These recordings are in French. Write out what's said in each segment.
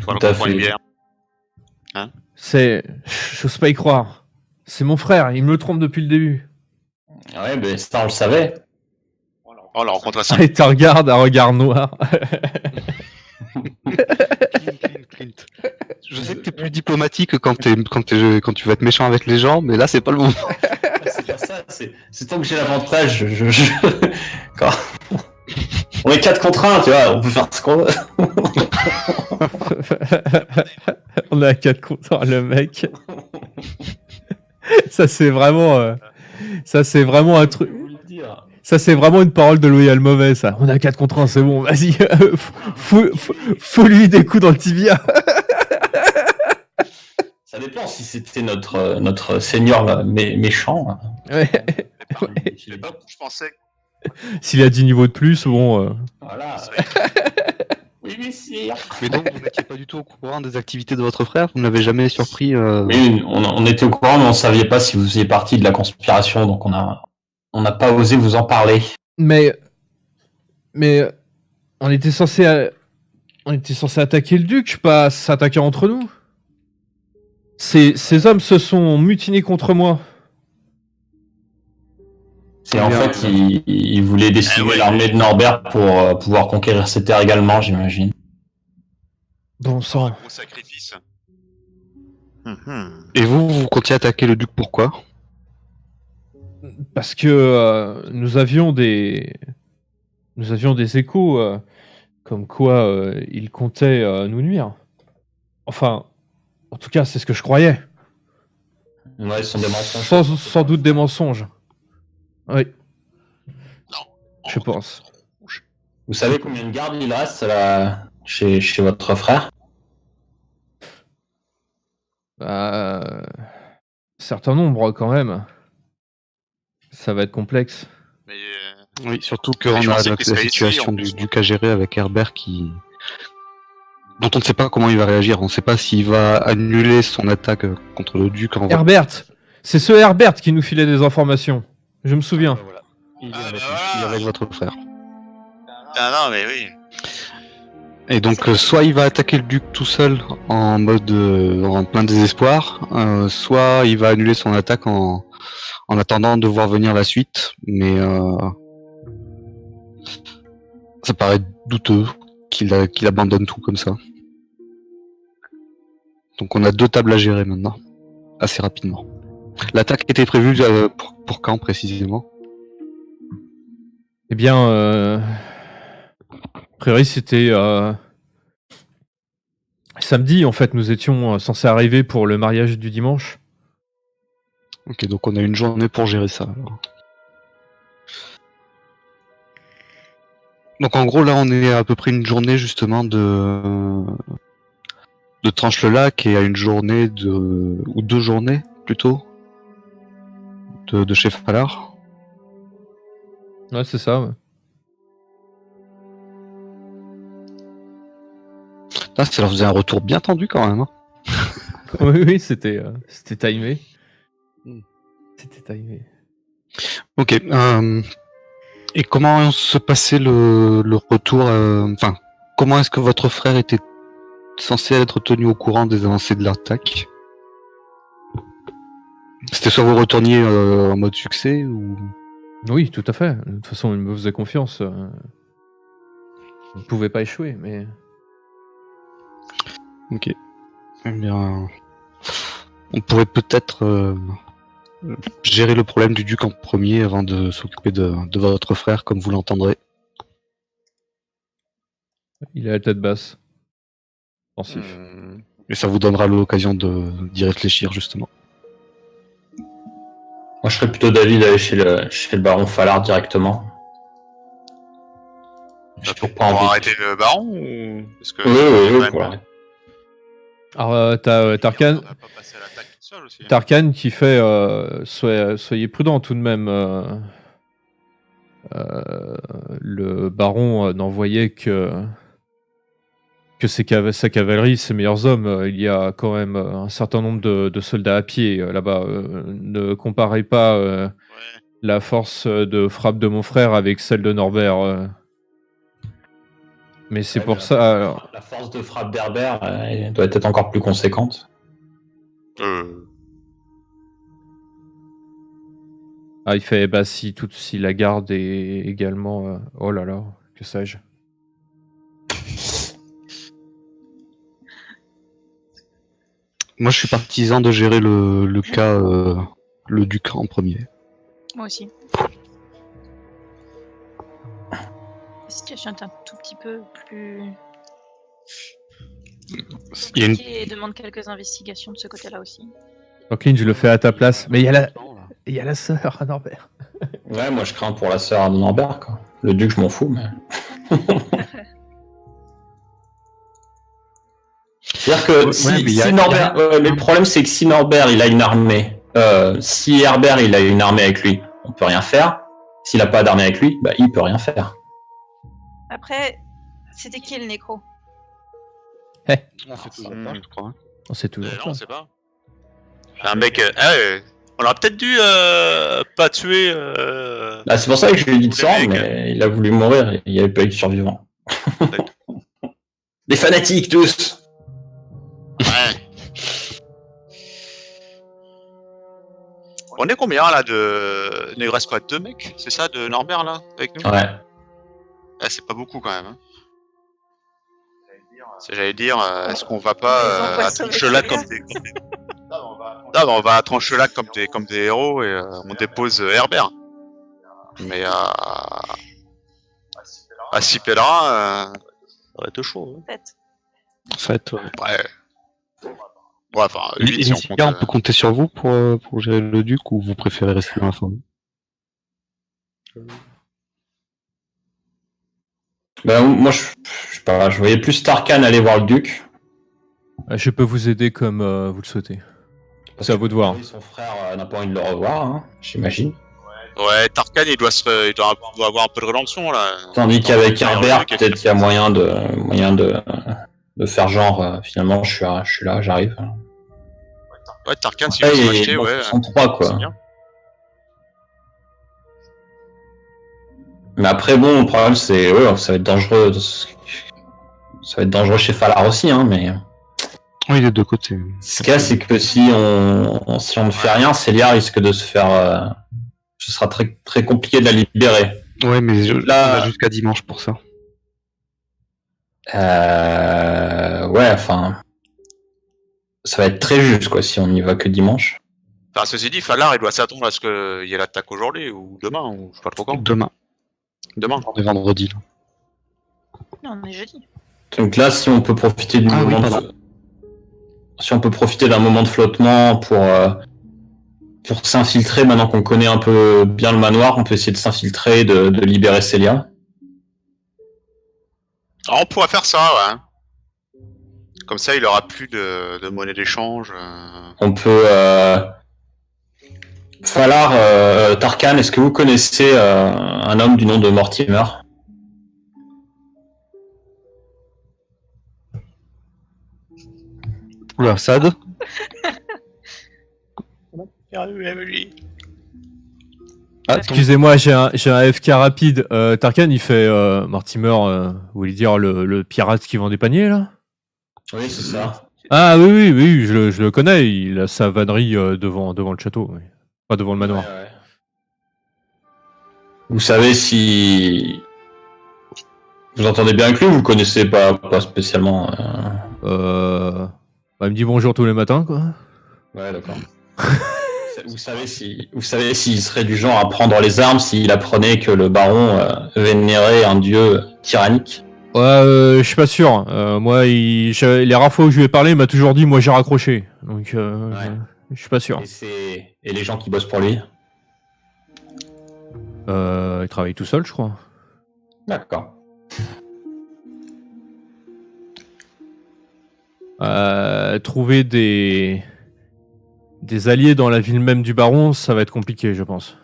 Voilà, Tout à on prend une fait. bière. Hein? J'ose pas y croire. C'est mon frère, il me le trompe depuis le début. Ouais, ben ça on le savait. On l'a rencontré à 5 Et tu regardes un regard noir. Clint. Je sais que t'es plus diplomatique quand tu vas être méchant avec les gens, mais là c'est pas le moment. C'est pas ça, c'est tant que j'ai l'avantage. Quand... On est 4 contre 1, tu vois, on peut faire ce qu'on veut. On est à 4 contre 1, le mec. Ça c'est vraiment un truc. Je vais vous le dire. Ça c'est vraiment une parole de Loyal mauvais ça. On est à 4 contre 1, c'est bon, vas-y. Faut lui des coups dans le tibia. Ça dépend si c'était notre seigneur là, méchant. Ouais. Je pensais S'il a 10 niveaux de plus, bon. Voilà. Oui, messire. Mais donc vous n'étiez pas du tout au courant des activités de votre frère, vous ne l'avez jamais surpris. Oui, on était au courant, mais on savait pas si vous faisiez partie de la conspiration, donc on n'a pas osé vous en parler. Mais on était censé attaquer le duc, pas s'attaquer entre nous. Ces hommes se sont mutinés contre moi. C'est en fait, il voulait décimer ouais. l'armée de Norbert pour pouvoir conquérir ses terres également, j'imagine. Bon un sang. gros sacrifice. Et vous comptiez attaquer le duc pourquoi? Parce que nous avions des échos comme quoi il comptait nous nuire. Enfin, en tout cas, c'est ce que je croyais. Ouais, ce sont des mensonges. Sans doute des mensonges. Oui, Non. je pense. Vous savez combien de gardes il reste là, chez votre frère? Certain nombre quand même. Ça va être complexe. Mais Oui, surtout qu'on je a pensais la qu'il serait situation ici, du duc à gérer avec Herbert dont on ne sait pas comment il va réagir. On ne sait pas s'il va annuler son attaque contre le duc en Herbert, c'est ce Herbert qui nous filait des informations. Je me souviens. Voilà. Il est Ah, avec, bah voilà. il est avec votre frère. Ah non, mais oui. Et donc, soit il va attaquer le duc tout seul en mode en plein désespoir, soit il va annuler son attaque en attendant de voir venir la suite. Mais ça paraît douteux qu'il abandonne tout comme ça. Donc, on a 2 tables à gérer maintenant, assez rapidement. L'attaque était prévue pour quand précisément? Eh bien, a priori, c'était samedi. En fait, nous étions censés arriver pour le mariage du dimanche. Ok, donc on a une journée pour gérer ça. Alors. Donc en gros, là, on est à peu près une journée justement de Tranche-le-Lac et à une journée ou 2 journées plutôt de chez Falar. Ouais, c'est ça. Ouais. Là, ça leur faisait un retour bien tendu quand même. Hein. Oui, c'était timé. C'était timé. Ok. Et comment se passait le retour Enfin, comment est-ce que votre frère était censé être tenu au courant des avancées de l'attaque? C'était soit vous retourniez en mode succès ou... Oui, tout à fait. De toute façon, il me faisait confiance. On ne pouvait pas échouer, mais... Ok. Eh bien... On pourrait peut-être gérer le problème du duc en premier avant de s'occuper de votre frère, comme vous l'entendrez. Il a la tête basse. Pensif. Et ça vous donnera l'occasion d'y réfléchir, justement. Moi, je serais plutôt d'avis d'aller chez le baron Fallard directement. J'ai toujours pas Pour envie. arrêter le baron ou... Parce que Oui, voilà. Alors, t'as Tarkan... On va pas passer à l'attaque tout seul aussi. Tarkan qui fait soyez prudent tout de même. Le baron n'envoyait que sa cavalerie, ses meilleurs hommes. Il y a quand même un certain nombre de soldats à pied là-bas. Ne comparez pas Ouais. la force de frappe de mon frère avec celle de Norbert. Mais c'est Ouais, pour mais ça. Alors, La force de frappe d'Herbert elle doit être encore plus conséquente. il fait bah si la garde est également. Oh là là, que sais-je. Moi, je suis partisan de gérer le cas, le duc en premier. Moi aussi. La situation est un tout petit peu plus Il y a une... compliquée et demande quelques investigations de ce côté-là aussi. Franklin, je le fais à ta place. Mais il y a la sœur à Norbert. Ouais, moi je crains pour la sœur de Norbert, quoi. Le duc, je m'en fous, mais. C'est-à-dire que Ouais, si, mais il y a- si Norbert. Mais le problème, c'est que si Norbert il a une armée, si Herbert il a une armée avec lui, on peut rien faire. S'il a pas d'armée avec lui, bah il peut rien faire. Après, c'était qui le nécro? On fait toujours Hmm. pas, je crois. On sait toujours. Non, on sait pas. Un mec. On aurait peut-être dû pas tuer. Bah, c'est pour ça que je lui ai dit de Tous se les rendre, mecs. mais il a voulu mourir, il n'y avait pas eu de survivants. Des fanatiques tous. Ouais. On est combien là de. Il nous reste quoi, 2 mecs? C'est ça, de Norbert là, avec nous? Ouais. C'est pas beaucoup quand même. Hein. J'allais dire, est-ce qu'on va Ils ont pas pas à sauvé Tranchelac celui-là. comme des. Non, mais on va à Tranchelac comme des héros et on dépose Herbert. Mais à Sipelra, ça va être chaud. Hein. Peut-être. En fait, ouais. Ouais, enfin, Et 8 si on les compte. gars, on peut compter sur vous pour gérer le duc ou vous préférez rester dans la forêt? Bah, moi, je sais pas, je voyais plus Tarkan aller voir le duc. Je peux vous aider comme vous le souhaitez. Parce C'est à que vous de voir. Son frère n'a pas envie de le revoir, hein, j'imagine. Ouais, Tarkan, il doit avoir un peu de rédemption là. Tandis qu'avec Dans le Herbert, duc, peut-être qu'il y a moyen de faire genre, finalement, je suis là, j'arrive. Ouais, Tarkan, si Ouais, veut se il racheter, est dans ouais. 63, C'est quoi. bien. Mais après, bon, le problème, c'est, ouais, ça va être dangereux. Ça va être dangereux chez Falar aussi, hein, mais. Oui, des deux côtés. Ce qu'il y a, c'est que si on ne fait rien, Célia risque de se faire. Ce sera très, très compliqué de la libérer. Ouais, mais Là- on a jusqu'à dimanche pour ça. Ouais, enfin. Ça va être très juste, quoi, si on n'y va que dimanche. Enfin, ceci dit, Falar, il doit s'attendre à ce qu'il y ait l'attaque aujourd'hui ou demain, ou je sais pas trop quand. Demain, Demain. on est vendredi. Là. Non, on est jeudi. Donc là, si on peut profiter du Ah oui, moment pardon. si on peut profiter d'un moment de flottement pour s'infiltrer, maintenant qu'on connaît un peu bien le manoir, on peut essayer de s'infiltrer, de libérer Célia. Ah, on pourrait faire ça, ouais. Comme ça, il aura plus de monnaie d'échange. On peut. Falar, Tarkan, est-ce que vous connaissez un homme du nom de Mortimer? Oula, Sad. Ah, Excusez-moi, j'ai un FK rapide. Tarkan, il fait Mortimer, vous voulez dire le pirate qui vend des paniers là? Oui, c'est ça. Ah oui, je le connais. Il a sa vannerie devant le château, oui. Pas devant le manoir. Ouais. Vous savez si. Vous entendez bien avec lui ou vous connaissez pas spécialement Il me dit bonjour tous les matins, quoi. Ouais, d'accord. Vous savez s'il serait du genre à prendre les armes s'il apprenait que le baron vénérait un dieu tyrannique? Ouais, je suis pas sûr. Moi, les rares fois où je lui ai parlé, il m'a toujours dit, moi j'ai raccroché. Donc, je suis pas sûr. Et les gens qui bossent pour lui? Il travaille tout seul, je crois. D'accord. Trouver des alliés dans la ville même du baron, ça va être compliqué, je pense.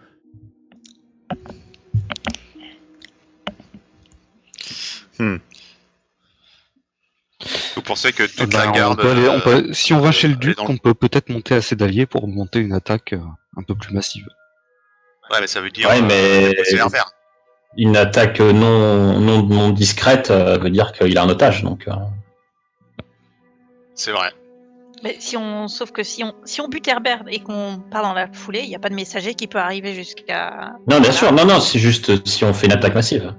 Vous pensez que Eh toute ben, la garde. si on va chez le elle est duc, dans on peut peut-être monter assez d'alliés pour monter une attaque un peu plus massive. Ouais, mais ça veut dire. Ouais, mais- déposer Herbert. Une attaque non discrète veut dire qu'il a un otage, donc. C'est vrai. Mais sauf que si on bute Herbert et qu'on part dans la foulée, il n'y a pas de messager qui peut arriver jusqu'à. Non, bien sûr, non, c'est juste si on fait une attaque massive.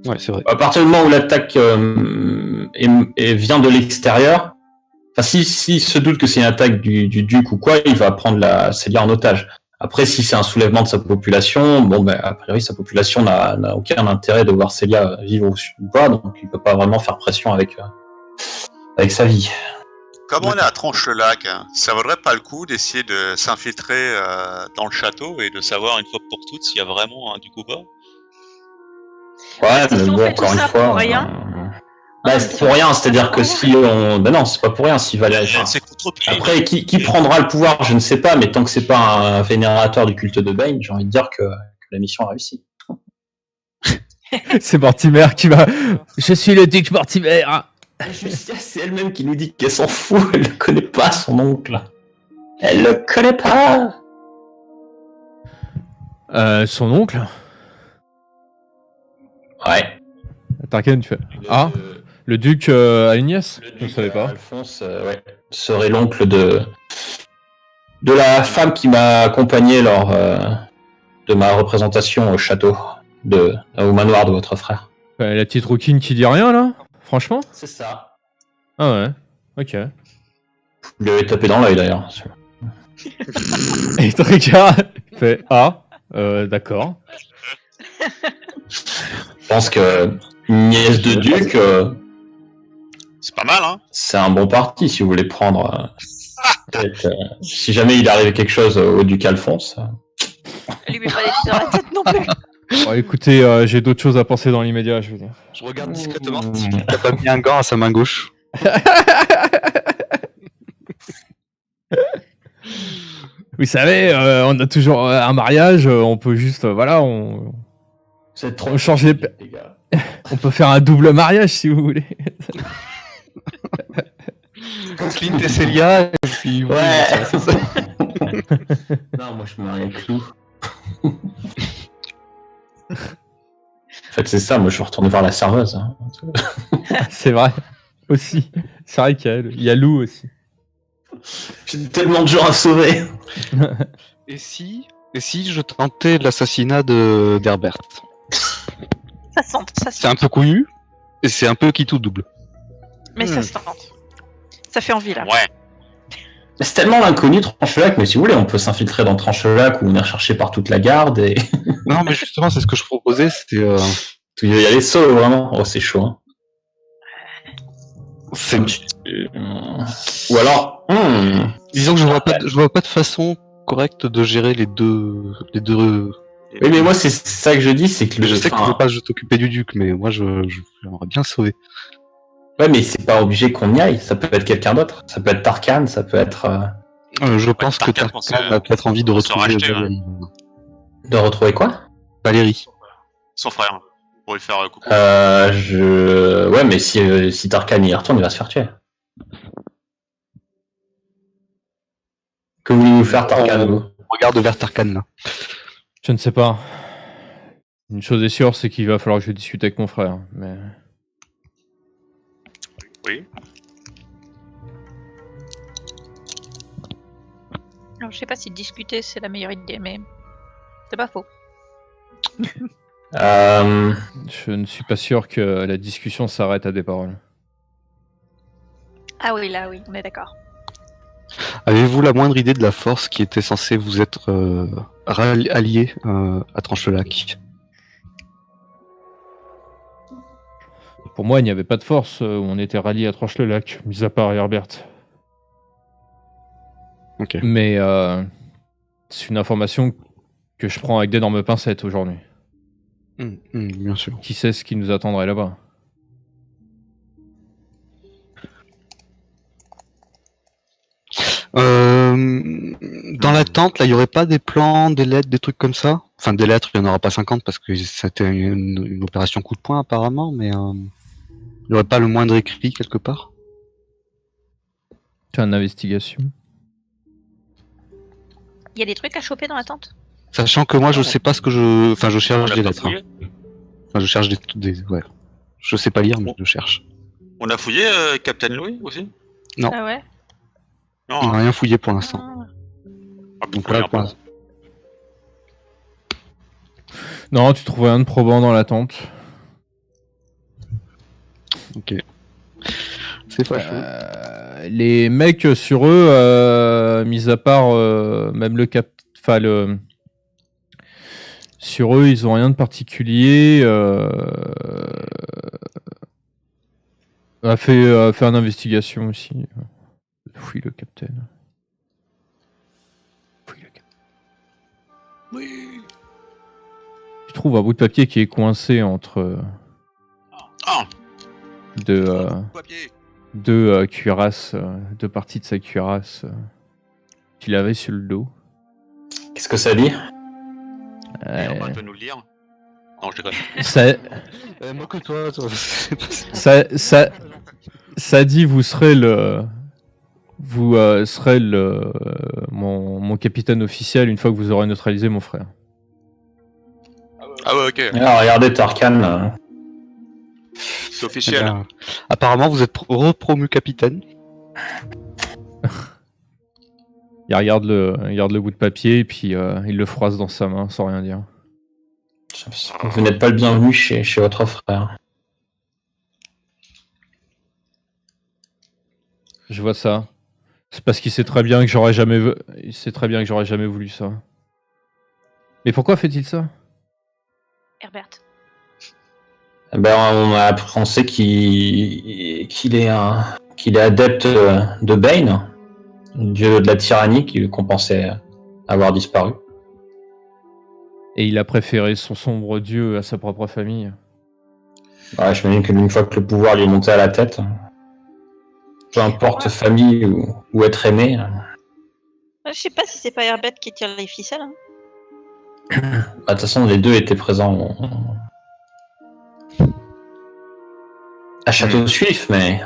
Ouais, c'est vrai. À partir du moment où l'attaque vient de l'extérieur, enfin, s'il se doute que c'est une attaque du duc ou quoi, il va prendre la Célia en otage. Après, si c'est un soulèvement de sa population, bon, ben, a priori, sa population n'a aucun intérêt de voir Célia vivre ou pas, donc il peut pas vraiment faire pression avec sa vie. Comme on est à Tranche-le-Lac, ça vaudrait pas le coup d'essayer de s'infiltrer dans le château et de savoir une fois pour toutes s'il y a vraiment un duc ou pas? Ouais, Si mais on bon, fait tout encore une ça fois. pour rien. Bah, c'est pour rien, c'est-à-dire que si on. Ben non, c'est pas pour rien s'il va aller. C'est contre-pied. Après, qui prendra le pouvoir, je ne sais pas, mais tant que c'est pas un vénérateur du culte de Bane, j'ai envie de dire que la mission a réussi. C'est Mortimer qui va. Je suis le duc Mortimer. C'est elle-même qui nous dit qu'elle s'en fout, elle ne connaît pas son oncle. Elle le connaît pas. Son oncle. Ouais. Tarkin, tu fais. Ah, le duc Agnès. Je ne savais pas. Alphonse, ouais, serait l'oncle de la femme qui m'a accompagné lors de ma représentation au château, au manoir de votre frère. La petite rouquine qui dit rien là. Franchement. C'est ça. Ah ouais. Ok. Vous lui avez tapé dans l'œil d'ailleurs. Et Tricard fait ah. D'accord. Je pense que une nièce de duc, C'est pas mal, hein? c'est un bon parti si vous voulez prendre. Si jamais il arrive quelque chose au duc Alphonse. Lui met pas les pieds dans la tête non plus. Bon, écoutez, j'ai d'autres choses à penser dans l'immédiat, je veux dire. Je regarde discrètement si t'as pas mis un gant à sa main gauche. Vous savez, on a toujours un mariage, on peut juste, voilà, on C'est trop. On change les gars. on peut faire un double mariage si vous voulez. Clint et Célia, et puis... Ouais. c'est ça. Non, moi je me marie avec Lou. En fait, c'est ça, moi je vais retourner voir la serveuse. Hein. C'est vrai. Aussi. C'est vrai qu'il y a Lou aussi. J'ai tellement de gens à sauver. Et si je tentais l'assassinat d'Herbert? Ça sent, C'est un peu couillu, et c'est un peu qui tout double. mais ça se tente. Ça fait envie là. Ouais. C'est tellement l'inconnu Tranche-le-Lac, mais si vous voulez, on peut s'infiltrer dans Tranche-le-Lac ou venir chercher par toute la garde et Non, mais justement, c'est ce que je proposais, c'était... il y a les sauts vraiment. Oh, c'est chaud. Hein. c'est... Ou alors, Disons que je vois pas de façon correcte de gérer les deux... oui, mais moi c'est ça que je dis, c'est que Je sais que tu veux pas t'occuper du duc, mais moi j'aimerais bien le sauver. Ouais, mais c'est pas obligé qu'on y aille. Ça peut être quelqu'un d'autre. Ça peut être Tarkan, ça peut être. Je pense que Tarkan, Tarkan a peut-être envie de on se retrouver racheter, Valérie. De retrouver quoi? Valérie. Son frère. Pour lui faire coucou. Ouais, mais si Tarkan y retourne, il va se faire tuer. Que voulez-vous faire, Tarkan, vous? Regarde vers Tarkan là. Je ne sais pas. Une chose est sûre, c'est qu'il va falloir que je discute avec mon frère. Mais Oui. Alors, je sais pas si discuter c'est la meilleure idée, mais c'est pas faux. je ne suis pas sûr que la discussion s'arrête à des paroles. Ah oui, là oui, on est d'accord. Avez-vous la moindre idée de la force qui était censée vous être alliée à Tranche-le-Lac? Pour moi, il n'y avait pas de force où on était ralliés à Tranche-le-Lac, mis à part Herbert. Ok. Mais c'est une information que je prends avec d'énormes pincettes aujourd'hui. Bien sûr. Qui sait ce qui nous attendrait là-bas? Dans la tente, là, il y aurait pas des plans, des lettres, des trucs comme ça? Enfin, des lettres, il n'y en aura pas 50 parce que c'était une opération coup de poing apparemment, mais il n'y aurait pas le moindre écrit quelque part? Tu as une investigation. Il y a des trucs à choper dans la tente? Sachant que moi, je sais pas ce que je... Enfin, je cherche des lettres. Hein. Enfin, je cherche ouais. Je sais pas lire, mais je cherche. On a fouillé Captain Louis aussi? Non. Ah ouais. Non, On n'a rien fouillé pour l'instant. Ah. on peut Donc fouiller là, un peu. Non, tu trouves rien de probant dans la tente. Ok. C'est fâcheux. Les mecs sur eux, mis à part même le cap, enfin le, sur eux, ils ont rien de particulier. A fait une investigation aussi. Fouille le capitaine. Oui. Tu trouves un bout de papier qui est coincé entre Ah, deux papier. cuirasses, deux parties de sa cuirasse qu'il avait sur le dos. Qu'est-ce que ça dit? Et on peut nous le lire. Non, je déconne. Moi que toi. Ça dit vous serez mon capitaine officiel une fois que vous aurez neutralisé mon frère. Ah ouais, ok. Alors, regardez Tarkan. Là. C'est officiel. Apparemment, vous êtes repromu capitaine. Il regarde le bout de papier et puis il le froisse dans sa main sans rien dire. Vous n'êtes pas le bienvenu chez votre frère. Je vois ça. C'est parce qu'il sait très bien que j'aurais jamais voulu ça. Mais pourquoi fait-il ça? Herbert. Ben, on sait qu'il est adepte de Bane, dieu de la tyrannie qu'on pensait avoir disparu. Et il a préféré son sombre dieu à sa propre famille. Ouais, je m'imagine qu'une fois que le pouvoir lui est monté à la tête, peu importe famille ou être aimé. Je sais pas si c'est pas Herbert qui tire les ficelles. Hein. De toute façon, les deux étaient présents à Château Suif, mais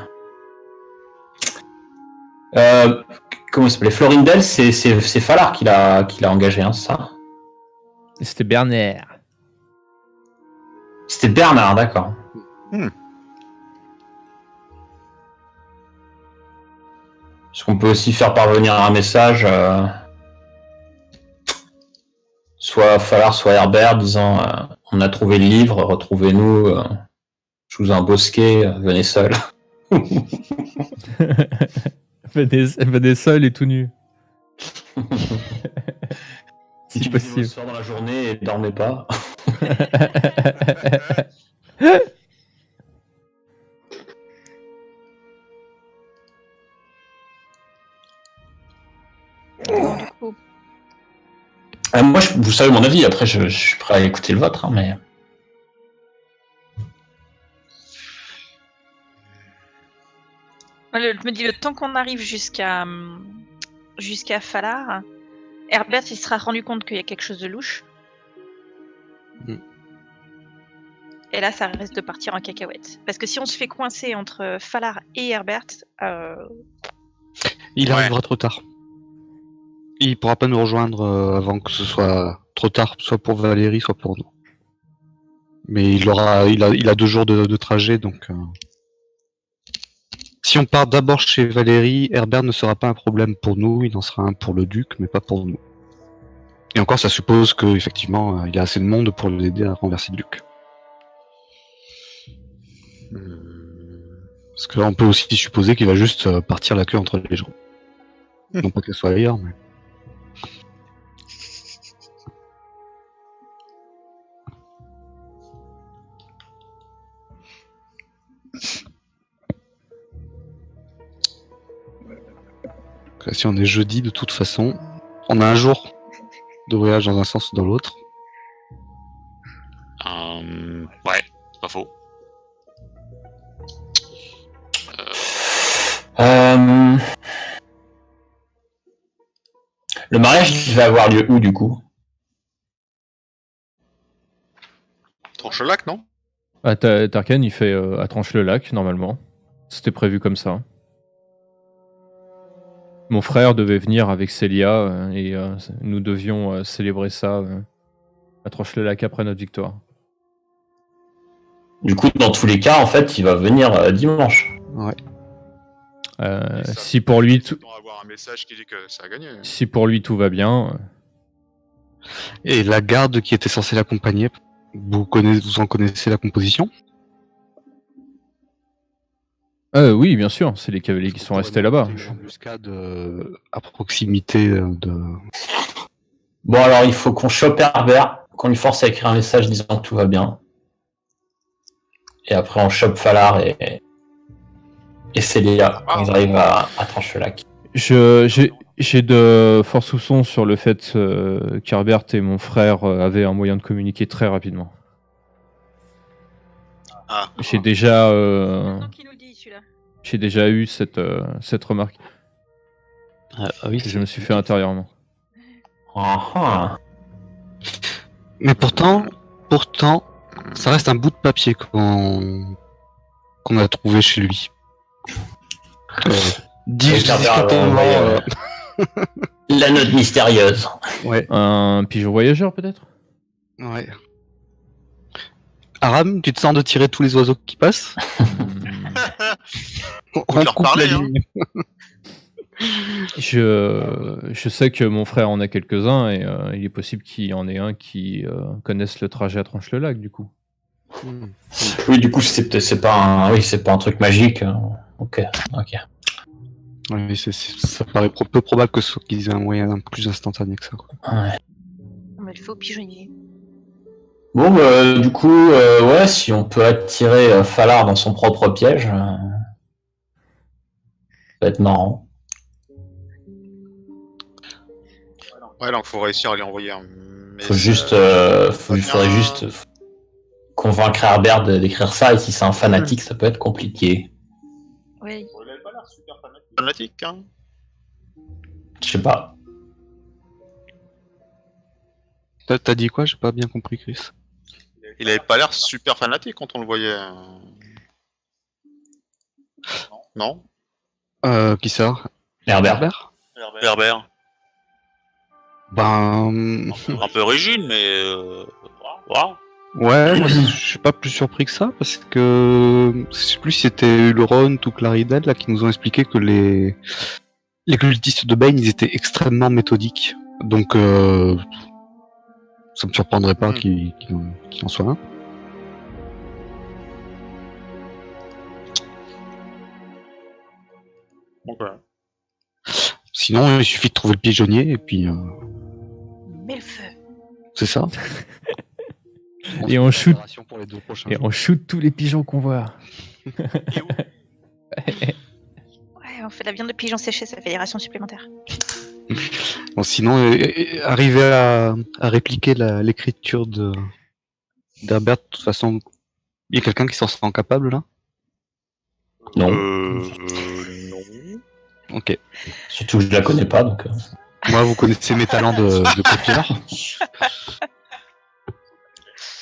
comment il s'appelait? Florindel, c'est Falar qui l'a engagé, hein, c'est ça? Et c'était Bernard. C'était Bernard, d'accord. Est-ce qu'on peut aussi faire parvenir un message, soit Falar, soit Herbert, disant on a trouvé le livre, retrouvez-nous sous un bosquet, venez seul. venez seul et tout nu. Si C'est vous possible. sort dans la journée et dormez pas. Bon, du coup. Moi, vous savez mon avis, après je suis prêt à écouter le vôtre, hein, mais... Je me dis, le temps qu'on arrive jusqu'à Falar, Herbert il sera rendu compte qu'il y a quelque chose de louche. Et là, ça risque de partir en cacahuète. Parce que si on se fait coincer entre Falar et Herbert, Il arrivera trop tard. Il pourra pas nous rejoindre avant que ce soit trop tard, soit pour Valérie, soit pour nous. Mais il a 2 jours de trajet, donc... Si on part d'abord chez Valérie, Herbert ne sera pas un problème pour nous, il en sera un pour le duc, mais pas pour nous. Et encore, ça suppose qu'effectivement, il y a assez de monde pour l'aider à renverser le duc. Parce que là, on peut aussi supposer qu'il va juste partir la queue entre les jambes. Non pas qu'elle soit ailleurs, mais... Là, si on est jeudi, de toute façon, on a un jour de voyage dans un sens ou dans l'autre. Ouais, c'est pas faux. Le mariage va avoir lieu où, du coup? Tranche-le-Lac, non? Tarkan, il fait à Tranche-le-Lac, normalement. C'était prévu comme ça. Mon frère devait venir avec Célia et nous devions célébrer ça à Tranche-le-Lac après notre victoire. Du coup, dans tous les cas, en fait, il va venir dimanche. Si pour lui tout, avoir un message qui dit que ça a gagné. si pour lui tout va bien, Et la garde qui était censée l'accompagner, vous en connaissez la composition? oui, bien sûr, c'est les cavaliers qui sont restés là-bas. Une embuscade à proximité de. Bon, alors, il faut qu'on chope Herbert, qu'on lui force à écrire un message disant que tout va bien. Et après, on chope Falar et Célia quand ils arrivent à Tranchelac. J'ai de forts soupçons sur le fait qu'Herbert et mon frère avaient un moyen de communiquer très rapidement. Ah. J'ai déjà, Maintenant qu'il nous le dit, celui-là. j'ai déjà eu cette remarque oui, que je me suis fait intérieurement. Ah, Mais pourtant, ça reste un bout de papier qu'on a trouvé chez lui. Discrètement, la note mystérieuse. ouais. Un pigeon voyageur, peut-être? Ouais. Aram, tu te sens de tirer tous les oiseaux qui passent? Faut leur parler, hein. Je sais que mon frère en a quelques-uns et il est possible qu'il y en ait un qui connaisse le trajet à Tranche-le-Lac, du coup. Oui, du coup, c'est pas un truc magique. Ok. Ouais, ça paraît peu probable qu'ils aient un moyen plus instantané que ça. Quoi. Ouais. On met le feu au pigeonnier. Bon, du coup, ouais, si on peut attirer Falar dans son propre piège, ça va être marrant. Ouais, donc faut réussir à lui envoyer un message. Faudrait juste convaincre Herbert d'écrire ça, et si c'est un fanatique, ça peut être compliqué. Oui. Il avait pas l'air super fanatique, hein. Je sais pas. T'as dit quoi? J'ai pas bien compris, Chris. Il avait pas l'air super fanatique quand on le voyait. Non? Qui ça? Herbert. Herbert. Ben. Un peu rigide, mais. Wow. Ouais, moi, je suis pas plus surpris que ça, parce que. Je sais plus si c'était Ulron ou Claridel là, qui nous ont expliqué que les cultistes de Bane, ils étaient extrêmement méthodiques. Donc. Ça me surprendrait pas qu'il en soit un. Donc voilà. Sinon, il suffit de trouver le pigeonnier et puis. Mets le feu. C'est ça. Et on shoot. Pour les 2 prochains Et jours. on shoot tous les pigeons qu'on voit. Ouais, on fait de la viande de pigeon séchée, ça fait des rations supplémentaires. Bon, sinon, arriver à répliquer l'écriture d'Herbert, de toute façon, il y a quelqu'un qui s'en sent capable là? Non. Non. Ok. Surtout que je la connais pas, donc. Moi, vous connaissez mes talents de copieur.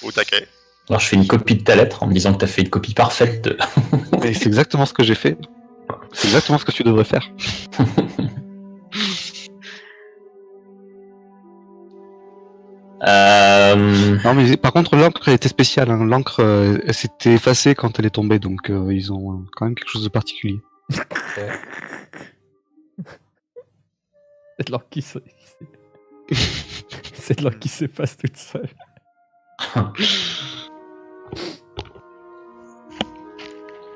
Au taquet. Alors, je fais une copie de ta lettre en me disant que t'as fait une copie parfaite de. Et c'est exactement ce que j'ai fait. C'est exactement ce que tu devrais faire. Non, mais par contre, l'encre elle était spéciale. Hein. L'encre, elle s'était effacée quand elle est tombée, donc ils ont quand même quelque chose de particulier. C'est de l'or qui c'est de l'or qui s'efface toute seule.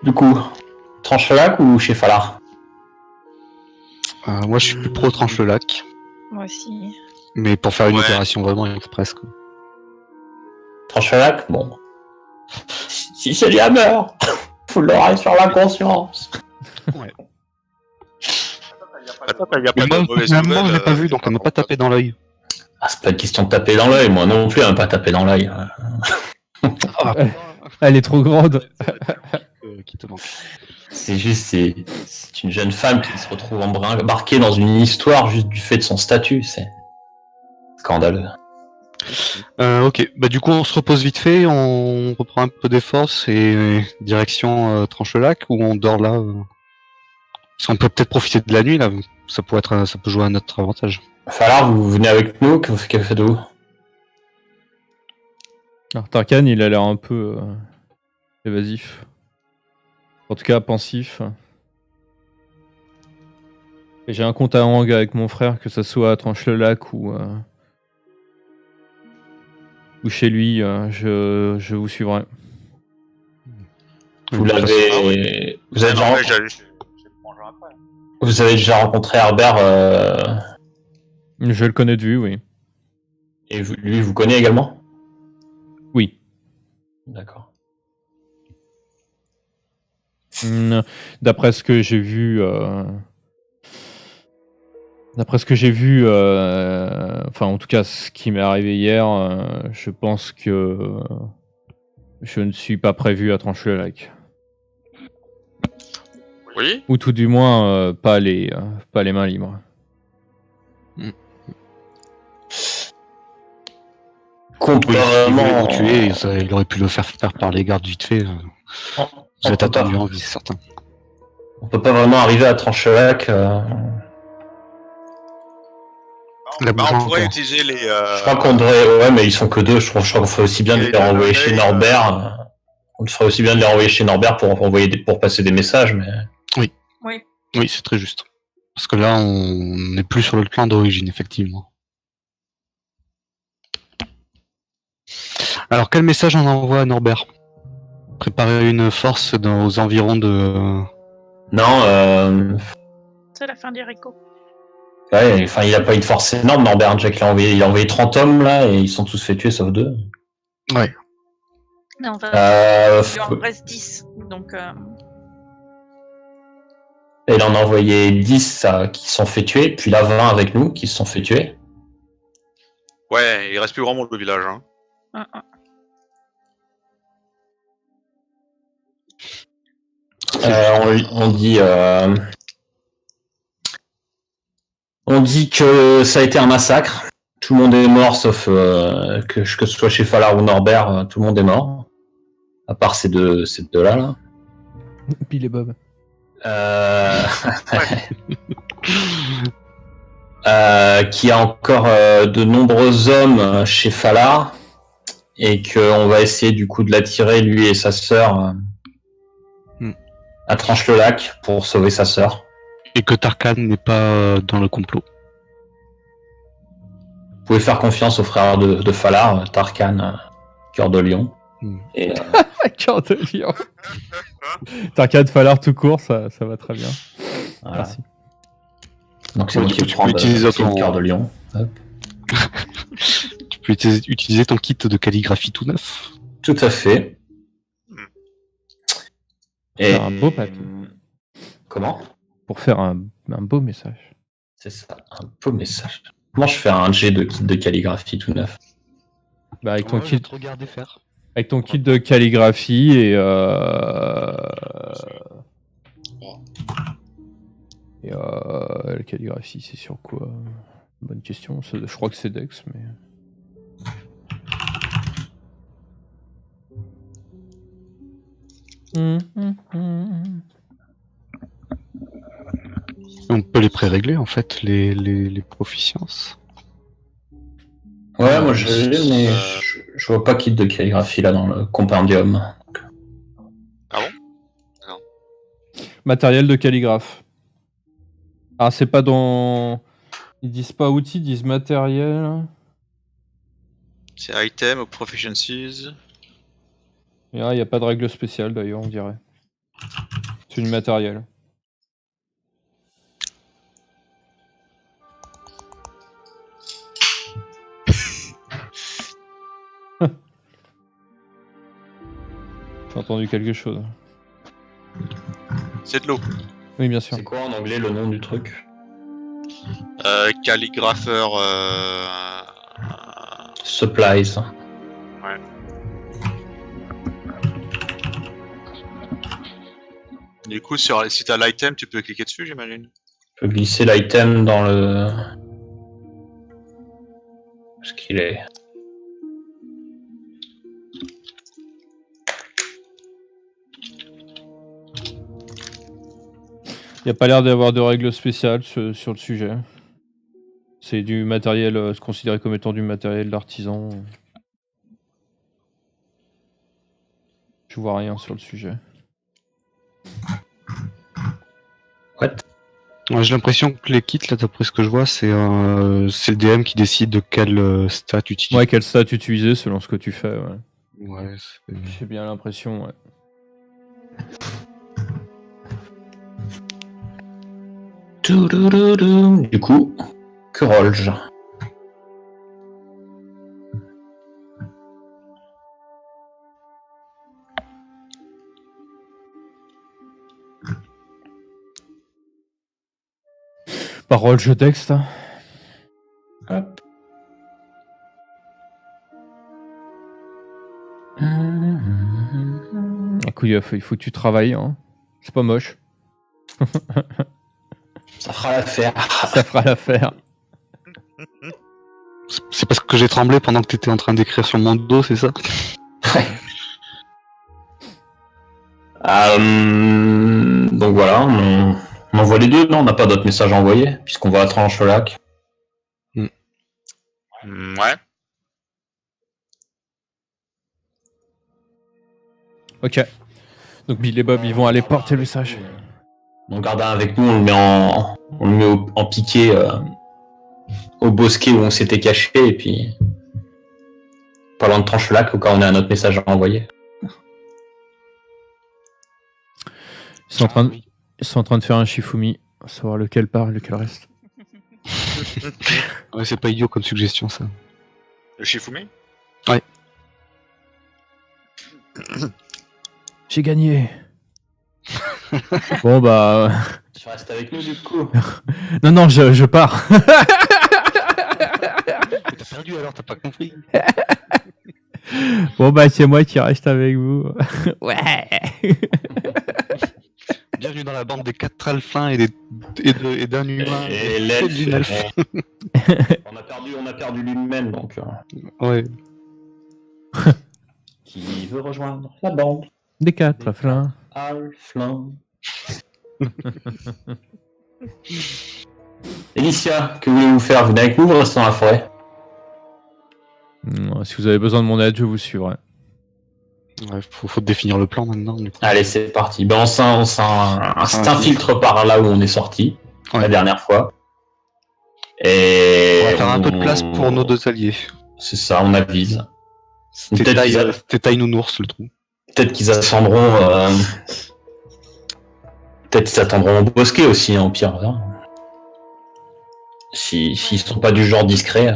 Du coup, Tranchelac ou chez Falar? Moi, je suis plus pro Tranche-le-Lac, Moi aussi. mais pour faire une Ouais. opération vraiment express. Quoi. Tranchelac, bon. Si Célia meurt, vous l'aurez sur la conscience. Attends, il y a pas Mais de moi, mauvaise moi, nouvelle, je l'ai pas vu, donc on m'a pas tapé dans l'œil. Ah, c'est pas une question de taper dans l'œil, moi non plus, elle m'a pas tapé dans l'œil. Elle est trop grande. Qui te manque. C'est juste, c'est une jeune femme qui se retrouve embarquée dans une histoire juste du fait de son statut, c'est scandaleux. Ok, bah du coup on se repose vite fait, on reprend un peu des forces et direction Tranche-le-Lac ou on dort là Parce qu'on peut peut-être profiter de la nuit là, ça peut jouer à notre avantage. Falar, vous venez avec nous, que faites-vous? Alors, Tarkan, il a l'air un peu évasif. En tout cas, pensif. Et j'ai un compte à Hang avec mon frère, que ce soit à Tranche-le-Lac ou chez lui, je vous suivrai. Vous Ah l'avez. Vous avez non, déjà mais j'ai le manger après. Vous avez déjà rencontré Herbert Je le connais de vue, oui. et lui vous connaît également? Oui. D'accord. D'après ce que j'ai vu, enfin en tout cas ce qui m'est arrivé hier, je pense que je ne suis pas prévu à Tranche-le-Lac. Oui. Ou tout du moins pas les mains libres. Compte Oui, pas s'il voulait vraiment. vous tuer, il aurait pu le faire par les gardes vite fait. Vous On êtes peut pas- attendu en vie, c'est certain. On peut pas vraiment arriver à Tranchelac. La bouge On pourrait encore. utiliser les. Je crois qu'on devrait. Ouais, mais ils sont que deux. Je crois qu'on ferait aussi bien de les les renvoyer chez Delaunay, Norbert. On ferait aussi bien de les renvoyer chez Norbert pour passer des messages, mais. Oui. Oui, c'est très juste. Parce que là, on n'est plus sur le clan d'origine, effectivement. Alors, quel message on envoie à Norbert? Préparer une force aux environs de... Non, C'est la fin du Rico. ouais, enfin, il a pas une force énorme, Norbert. Jack, il a envoyé 30 hommes, là, et ils sont tous fait tuer, sauf 2. Ouais. Non, enfin, Euh, il lui en reste 10. Donc, Et il en a envoyé 10 qui se sont fait tuer, puis là 20 avec nous qui se sont fait tuer. Ouais, il reste plus grand monde le village. Hein. On dit que ça a été un massacre. Tout le monde est mort, sauf que ce soit chez Falar ou Norbert, tout le monde est mort. À part ces deux-là. Là. Bill et Bob. Qu'il y a encore de nombreux hommes chez Falar et qu'on va essayer du coup de l'attirer, lui et sa sœur, à Tranche-le-Lac pour sauver sa sœur. Et que Tarkan n'est pas dans le complot. Vous pouvez faire confiance aux frères de Falar, Tarkan, Cœur de Lion. Et, Cœur de lion. Tarkan Falar tout court, ça va très bien. voilà. Merci. Donc c'est Ouais, moi qui tu prends peux utiliser le Cœur de Lion. Hop. Tu peux utiliser ton kit de calligraphie tout neuf. Tout à fait. Et Faire un beau papier. Comment? Pour faire un beau message. C'est ça, un beau message. Comment je fais un jet de kit de calligraphie tout neuf? Bah, avec ton Ouais, je kit. vais te regarder faire. Avec ton kit de calligraphie et la calligraphie, c'est sur quoi? Bonne question. Je crois que c'est Dex, mais. On peut les pré-régler en fait, les proficiences. Ouais, moi je l'ai, mais je vois pas kit de calligraphie là dans le compendium. Ah bon? Matériel de calligraphe. Ah, c'est pas dans. Ils disent pas outils, ils disent matériel. C'est item ou proficiencies. Il n'y a pas de règle spéciale d'ailleurs, on dirait. C'est du matériel. J'ai entendu quelque chose. C'est de l'eau. Oui, bien sûr. C'est quoi en anglais le nom du truc? Calligrapheur. Supplies. Ouais. Du coup, si t'as l'item, tu peux cliquer dessus, j'imagine. Je peux glisser l'item dans le. Où est-ce qu'il est? Il n'y a pas l'air d'avoir de règles spéciales sur le sujet. C'est du matériel, considéré comme étant du matériel d'artisan. Je vois rien sur le sujet. What? Ouais, j'ai l'impression que les kits, là, d'après ce que je vois, c'est le DM qui décide de quel stat utiliser. Ouais, quel stat utiliser selon ce que tu fais, ouais. Ouais, J'ai bien l'impression, ouais. Du coup, que roll-je? Parole, je texte. Hop. Écoute, il faut que tu travailles, hein. C'est pas moche. Ça fera l'affaire. Ça fera l'affaire. C'est parce que j'ai tremblé pendant que t'étais en train d'écrire sur mon dos, c'est ça? Donc voilà, on envoie les deux. Non, on n'a pas d'autres messages à envoyer, puisqu'on va à Tranche-le-Lac. Ouais. Ok. Donc Bill et Bob, ils vont aller porter le message. On garde un avec nous, on le met en piqué au bosquet où on s'était caché, et puis pas loin de Tranche-le-Lac, au cas où on a un autre message à envoyer. Ils sont en train de faire un Shifumi, savoir lequel part et lequel reste. Ouais, c'est pas idiot comme suggestion, ça. Le Shifumi? J'ai gagné. Bon bah... Tu restes avec nous du coup. Non, je pars. T'as perdu alors, t'as pas compris. Bon bah c'est moi qui reste avec vous. Ouais. Bienvenue dans la bande des 4 alphins et d'un humain. Et l'elfe. d'une elfe. On a perdu l'une même, donc. Ouais. Qui veut rejoindre la bande? Des 4 flins. Alflin. Alicia, que voulez-vous faire? Venez avec nous ou restez dans la forêt? Si vous avez besoin de mon aide, je vous suivrai. Ouais, faut définir le plan maintenant. Du coup. Allez, c'est parti. Ben, on s'infiltre par là où on est sorti la dernière fois. Et on va faire un peu de place pour nos deux alliés. C'est ça, on avise. C'était taille nounours le trou. Peut-être qu'ils attendront. Peut-être qu'ils attendront au bosquet aussi, en pire. Hein. S'ils sont pas du genre discret.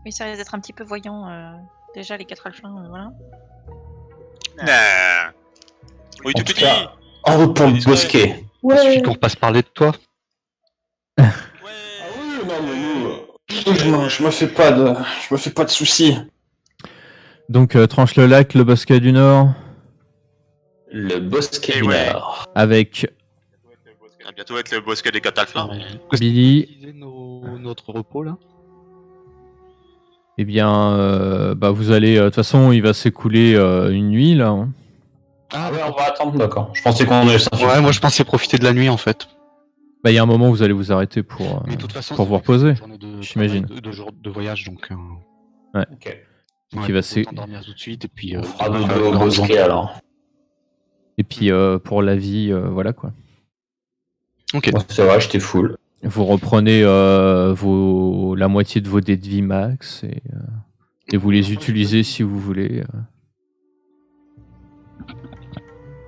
Oui, ça risque d'être un petit peu voyant. Déjà, les 4 alphins, voilà. Oui, En tu tout te dis. cas, en route pour le bosquet. Il suffit qu'on passe parler de toi. Ouais. Ah oui, non, mais je me fais pas de soucis. Donc Tranche-le-Lac, le bosquet du Nord. Le bosquet Et du ouais. Nord. Avec Ça va bientôt être le bosquet des Catalflins. Billy. Notre repos là. Eh bien, bah vous allez... De toute façon, il va s'écouler une nuit, là. Hein. Ah ouais, on va attendre, d'accord. Je pensais qu'on allait s'infiltrer. Ouais, moi je pensais profiter de la nuit en fait. Bah, il y a un moment où vous allez vous arrêter pour vous reposer, j'imagine. Deux jours de voyage donc. Ouais. Ok. Donc il va dormir tout de suite et puis. On fera de bosquet alors. Et puis pour la vie, voilà quoi. Ok. Ouais, c'est vrai, j'étais full. Vous reprenez la moitié de vos dés de vie max et vous les utilisez si vous voulez.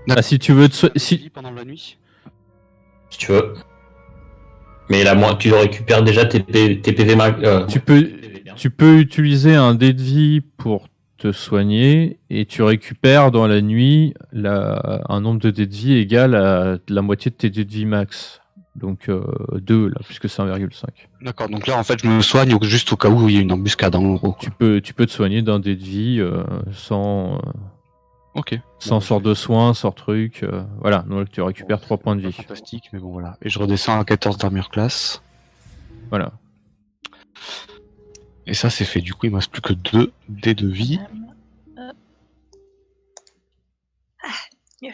Ah, si tu veux... pendant la nuit. Si tu veux. Mais là, tu récupères déjà tes PV max. Tu peux utiliser un dé de vie pour te soigner et tu récupères dans la nuit un nombre de dés de vie égal à la moitié de tes dés de vie max. Donc 2 là, puisque c'est 1,5. D'accord, donc là en fait je me soigne juste au cas où il y a une embuscade en gros. Tu peux te soigner d'un dé de vie sans sort de soins, sans truc. Voilà, donc tu récupères 3 points de vie. Fantastique, mais bon voilà. Et je redescends à 14 d'armure classe. Voilà. Et ça c'est fait, du coup il me reste plus que 2 dés de vie. Mieux.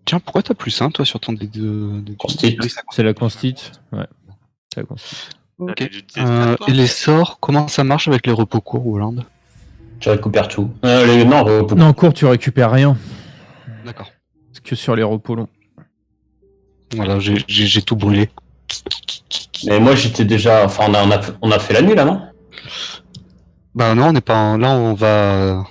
Tiens, pourquoi t'as plus 1 toi sur ton dé de Constite. C'est la constite. Ouais. C'est la constite. Ok. T'as du dé de toi Et les sorts, comment ça marche avec les repos courts, Hollande? Tu récupères tout. Non, repos. Non, en cours, tu récupères rien. D'accord. C'est que sur les repos longs. Voilà, j'ai tout brûlé. Mais moi, j'étais déjà. Enfin, on a fait la nuit là, non? Bah non, on n'est pas. Là, on va.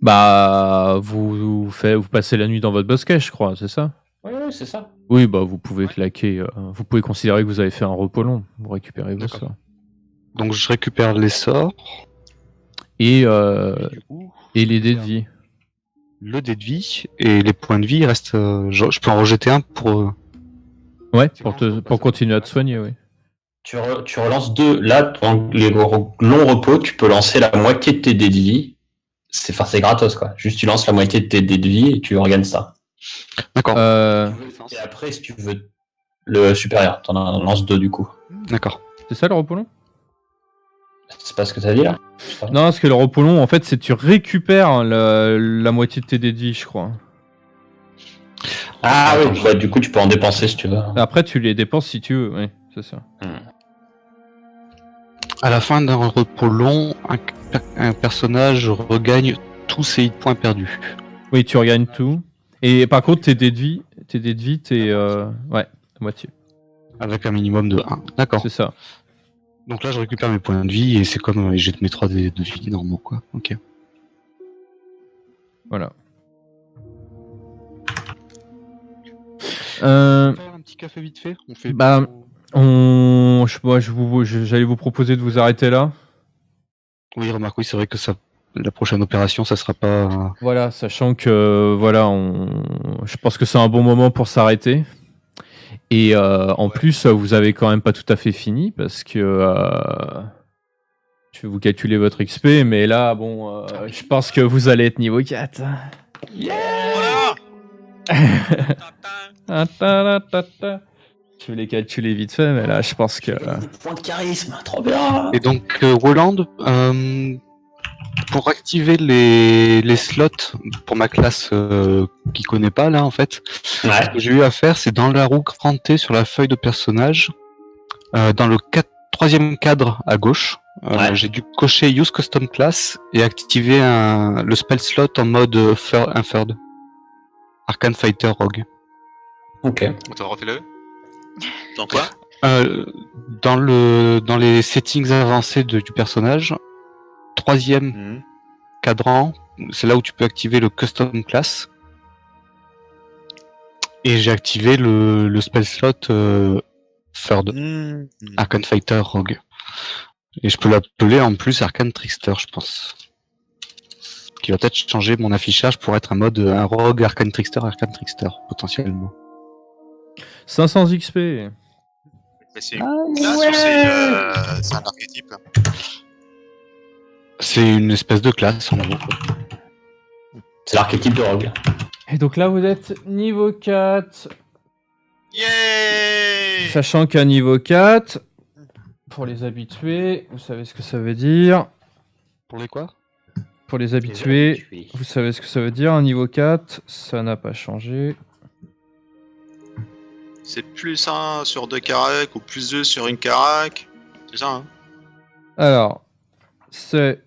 Bah, vous passez la nuit dans votre bosquet, je crois, c'est ça? Oui, c'est ça. Oui, bah, vous pouvez claquer. Vous pouvez considérer que vous avez fait un repos long. Vous récupérez vos D'accord. sorts. Donc je récupère les sorts, Et du coup, les dés de vie. le dé de vie et les points de vie restent. Je peux en rejeter un pour. Ouais, pour continuer à te soigner, oui. Tu relances 2. Là, dans les longs repos, tu peux lancer la moitié de tes dés de vie. C'est gratos, quoi. Juste, tu lances la moitié de tes dés de vie et tu regagnes ça. D'accord. Et après, si tu veux le supérieur, t'en lances 2 du coup. D'accord. C'est ça le repos long? C'est pas ce que t'as dit là? Non, parce que le repos long, en fait, c'est tu récupères la moitié de tes dés de vie, je crois. Ah oui, bah, du coup, tu peux en dépenser si tu veux. Après, tu les dépenses si tu veux, oui, c'est ça. À la fin d'un repos long, un personnage regagne tous ses hit points perdus. Oui, tu regagnes tout. Et par contre, tes dés de vie, t'es ouais, moitié. Avec un minimum de 1. D'accord. C'est ça. Donc là, je récupère mes points de vie et c'est comme j'ai mes 3 dés de vie normaux, quoi. Ok. Voilà. Un petit café vite fait. On fait. Bah, j'allais vous proposer de vous arrêter là. Oui, remarque, oui, c'est vrai que ça, la prochaine opération, ça sera pas. Voilà, sachant que voilà, je pense que c'est un bon moment pour s'arrêter. Et en plus, vous avez quand même pas tout à fait fini parce que je vais vous calculer votre XP, mais là, bon, je pense que vous allez être niveau 4. Voilà. Je vais les calculer vite fait, mais là, je pense que. Des points de charisme, trop bien. Et donc, Roland, pour activer les slots pour ma classe qui connaît pas là en fait, ce Ouais. que j'ai eu à faire, c'est dans la roue crantée sur la feuille de personnage, dans le troisième cadre à gauche, Ouais. j'ai dû cocher Use Custom Class et activer le spell slot en mode Inferred. Arcane Fighter Rogue. Ok. Attends, refais-le. Dans quoi? Dans les settings avancés du personnage, troisième cadran, c'est là où tu peux activer le Custom Class. Et j'ai activé le spell slot Third, Arcane Fighter Rogue. Et je peux l'appeler en plus Arcane Trickster, je pense. Qui va peut-être changer mon affichage pour être un mode un Rogue Arcane Trickster, potentiellement. 500 XP. Mais c'est une classe ou c'est un archétype? C'est une espèce de classe en gros. C'est l'archétype de Rogue. Et donc là, vous êtes niveau 4. Yeah. Sachant qu'à niveau 4, pour les habitués, vous savez ce que ça veut dire. Pour les quoi? Pour les habitués, vous savez ce que ça veut dire. Un niveau 4, ça n'a pas changé. C'est plus 1 sur 2 caracs ou plus 2 sur une carac. C'est ça, hein? Alors, c'est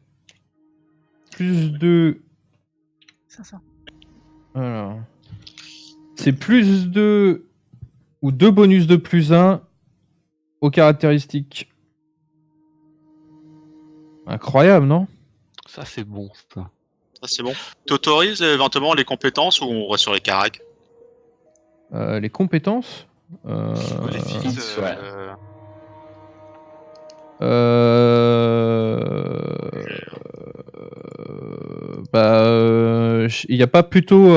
plus 2. 500. Alors, c'est plus 2 ou 2 bonus de plus 1 aux caractéristiques. Incroyable, non? Ça c'est bon. Ça. Ça, c'est bon. T'autorises éventuellement les compétences ou on reste sur les caracs? Les compétences Les fixes, ouais. Il n'y a pas plutôt.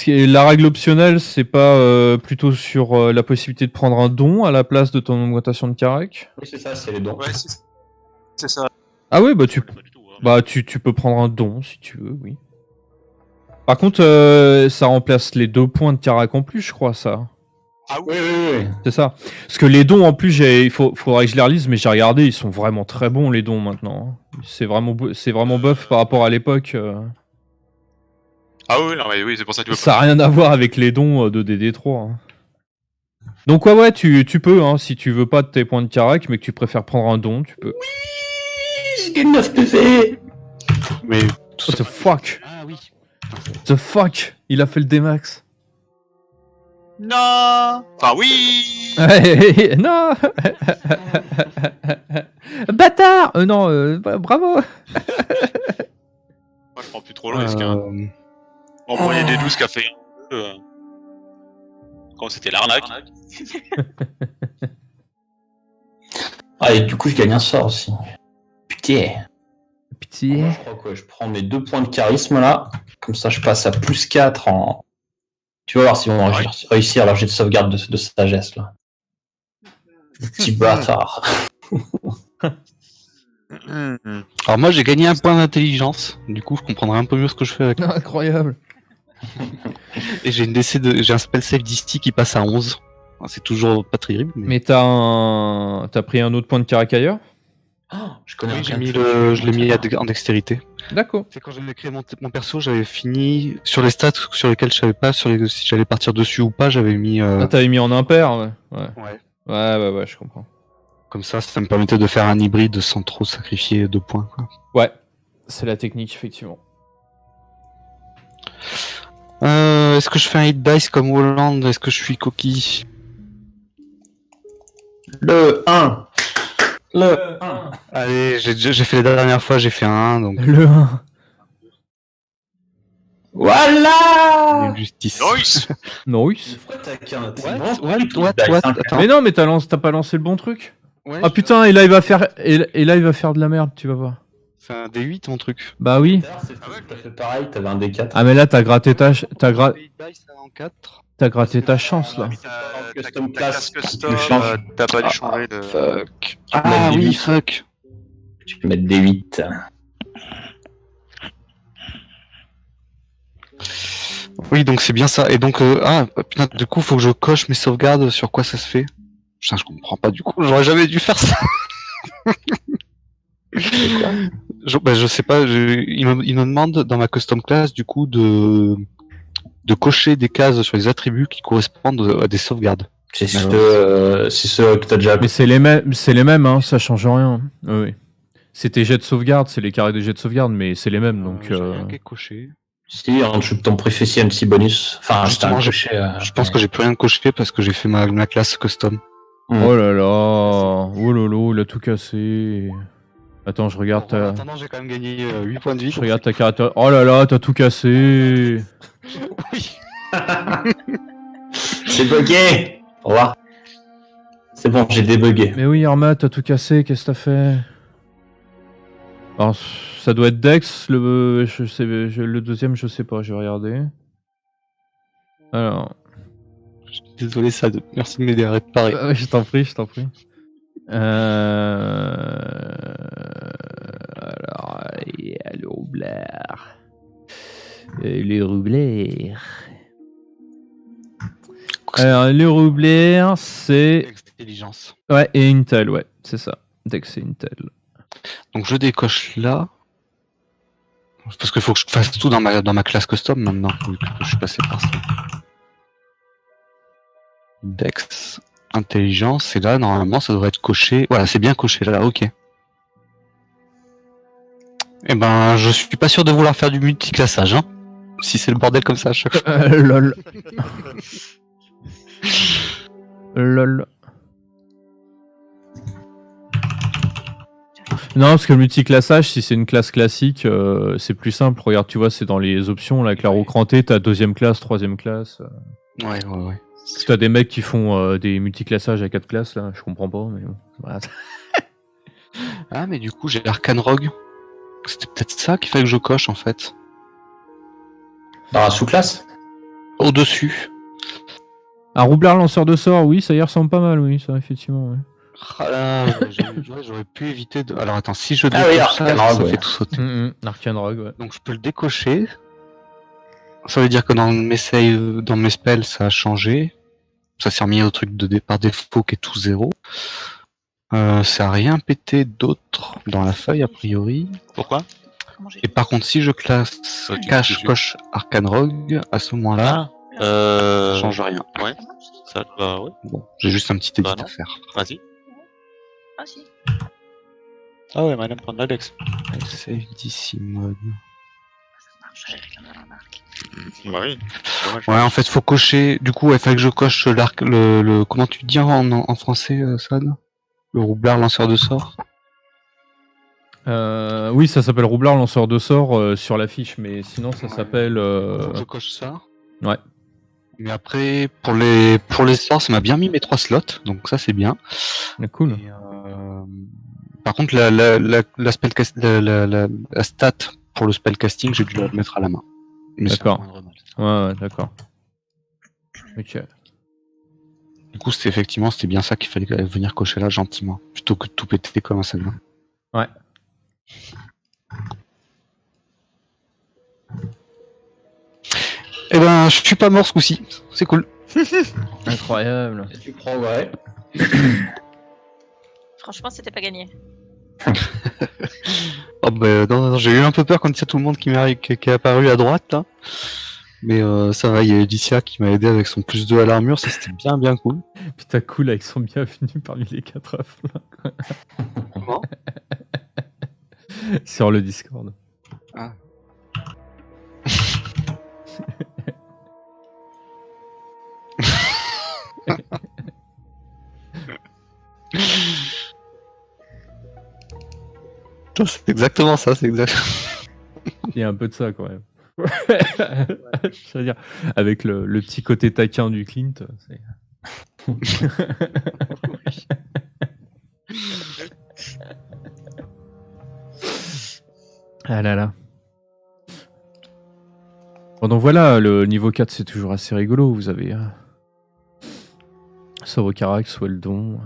La règle optionnelle, c'est pas plutôt sur la possibilité de prendre un don à la place de ton augmentation de carac? Oui, c'est ça, c'est les dons. Ouais, c'est ça. Ah ouais, bah tu Pas du tout, hein. Bah, tu peux prendre un don si tu veux, oui. Par contre, ça remplace les 2 points de carac en plus, je crois, ça. Ah Oui, oui, oui. C'est ça. Parce que les dons, en plus, il faudrait que je les relise, mais j'ai regardé, ils sont vraiment très bons, les dons, maintenant. C'est vraiment buff par rapport à l'époque. Ah oui, non, mais oui, c'est pour ça que tu veux Ça n'a rien à voir avec les dons de DD3. Hein. Donc, ouais, tu peux, hein, si tu veux pas de tes points de carac, mais que tu préfères prendre un don, tu peux. j'ai gagné 9 PV. Mais tout What the fuck? Ah oui. The fuck? Il a fait le D-Max. Non. Enfin oui. Non. Bâtard. Non, bravo. Moi, je prends plus trop le risque. Hein. Bon, bon, il y a des 12 qui a fait quand c'était l'arnaque. Ah, et du coup, je gagne un sort aussi. Putain. Pitié. Moi, je crois que je prends mes 2 points de charisme là. Comme ça, je passe à plus 4 en. Tu vas voir s'ils vont réussir leur jet de sauvegarde de sagesse là. Petit bâtard. Alors moi j'ai gagné un point d'intelligence, du coup je comprendrai un peu mieux ce que je fais avec. Incroyable. Et j'ai j'ai un spell save d'ici qui passe à 11. C'est toujours pas terrible. Mais Mais t'as pris un autre point de carac ailleurs? Je connais oui, un je l'ai mis en dextérité. D'accord. C'est quand j'avais créé mon perso, j'avais fini sur les stats sur lesquels je savais pas si j'allais partir dessus ou pas, j'avais mis. Ah, t'avais mis en impair, ouais. Ouais. Ouais, je comprends. Comme ça me permettait de faire un hybride sans trop sacrifier 2 points. Quoi. Ouais, c'est la technique, effectivement. Est-ce que je fais un hit dice comme Holland? Est-ce que je suis coquille? Le 1. Le 1. Allez, j'ai fait la dernière fois, j'ai fait un 1, donc Le 1. Voilà. une justice. Nice. Nice. What? Attends. Mais non, mais t'as pas lancé le bon truc. Ouais, Ah putain, et là il va faire de la merde, tu vas voir. c'est un D8 mon truc. Bah oui. T'as fait pareil, t'avais un D4. Ah mais là t'as gratté ta Hit dice en 4. t'as gratté ta chance là. Custom Ta class, classe tu custom, changes. t'as pas dû changer de. Fuck. Ah Ah oui, oui, fuck. Tu peux mettre D8. Oui, donc c'est bien ça. Et donc, putain, du coup, faut que je coche mes sauvegardes. Sur quoi ça se fait? Putain, je comprends pas du coup. J'aurais jamais dû faire ça. Je sais pas. Il me demande dans ma custom class, du coup, de cocher des cases sur les attributs qui correspondent à des sauvegardes. C'est ceux que t'as déjà. Mais c'est les mêmes, hein, ça change rien. Oui. C'est tes jets de sauvegarde, c'est les carrés des jets de sauvegarde, mais c'est les mêmes donc. J'ai rien qui est coché. Si, en dessous de ton proficiency bonus. Enfin, Justement, je pense que j'ai plus rien coché parce que j'ai fait ma classe custom. Oh là là, oh lolo, il a tout cassé. Attends, je regarde En ta. attendant, j'ai quand même gagné 8 points de vie. Je regarde ta caractéristique. Oh là là, t'as tout cassé. Oui. C'est bugué. Au revoir. C'est bon, j'ai débugué. Mais oui, Arma, t'as tout cassé, qu'est-ce que t'as fait? Alors, ça doit être Dex, le deuxième, je sais pas, je vais regarder. Alors. Désolé, ça. Merci de m'aider à réparer. Je t'en prie, je t'en prie. Alors, le roublard. Le roublard. Alors, le roublard, c'est. Intelligence. Ouais, et Intel, ouais, c'est ça. Dex et Intel. Donc je décoche là. Parce qu'il faut que je fasse tout dans ma classe custom maintenant, vu que je suis passé par ça. Dex, intelligence, et là normalement ça devrait être coché. Voilà, c'est bien coché là, ok. Eh ben, je suis pas sûr de vouloir faire du multiclassage, hein. Si c'est le bordel comme ça à chaque fois. Lol. Lol. Non, parce que le multiclassage, si c'est une classe classique, c'est plus simple. Regarde, tu vois, c'est dans les options, là, avec la roue crantée, t'as deuxième classe, troisième classe. Ouais. T'as des mecs qui font des multiclassages à 4 classes, là, je comprends pas, mais bon. Voilà. Ah, mais du coup, j'ai l'Arcane Rogue. C'était peut-être ça qu'il fallait que je coche en fait. Dans la sous-classe. Au-dessus. Un roublard lanceur de sorts, oui, ça y ressemble pas mal, oui, ça, effectivement. Ouais. Ah là, j'aurais pu éviter de. Alors attends, si je Ah oui, décoche ça, Arcane ça Rogue, ouais. fait tout sauter. Arcane Rogue, ouais. Donc je peux le décocher. Ça veut dire que dans mes saves, dans mes spells, ça a changé. Ça s'est remis au truc de par défaut qui est tout 0. Ça a rien pété d'autre dans la feuille a priori. Pourquoi? Et par contre, si je classe coche Arcane Rogue, à ce moment-là, ça change rien. Ouais. Ça, bah ouais. Bon, j'ai juste un petit edit Bah non. à faire. Vas-y. Ah si. Ah ouais, madame prend de la Dex. Save DC mode. Bah oui. Dommage. Ouais, en fait, faut cocher. Du coup, il fallait que je coche l'arc. Comment tu dis en français, Sad? Le roublard lanceur de sorts. Oui, ça s'appelle Roublard lanceur de sorts sur la fiche, mais sinon ça Ouais. s'appelle. Faut que je coche ça. Ouais. Mais après, pour les sorts, ça m'a bien mis mes 3 slots, donc ça c'est bien. Ah, cool. Et, par contre, la stat pour le spellcasting, j'ai dû la mettre à la main. Mais c'est D'accord. un moindre mal. Ouais, d'accord. Ok. Du coup, c'était bien ça qu'il fallait venir cocher là gentiment, plutôt que de tout péter comme un salon. Ouais. Eh ben, je suis pas mort ce coup-ci, c'est cool. Incroyable. Tu progrès. Franchement, c'était pas gagné. Oh, bah, non, j'ai eu un peu peur quand il y a tout le monde qui est apparu à droite là. Mais ça va, il y a Edicia qui m'a aidé avec son +2 à l'armure, ça c'était bien cool. Putain, cool avec son bienvenu parmi les 4 œufs. Comment Sur le Discord. Ah. Putain, c'est exactement ça, c'est exact. Il y a un peu de ça quand même. Je veux dire, avec le petit côté taquin du Clint. c'est- Ah là là. Bon, donc voilà, le niveau 4 c'est toujours assez rigolo. Vous avez soit vos caracs, soit le don.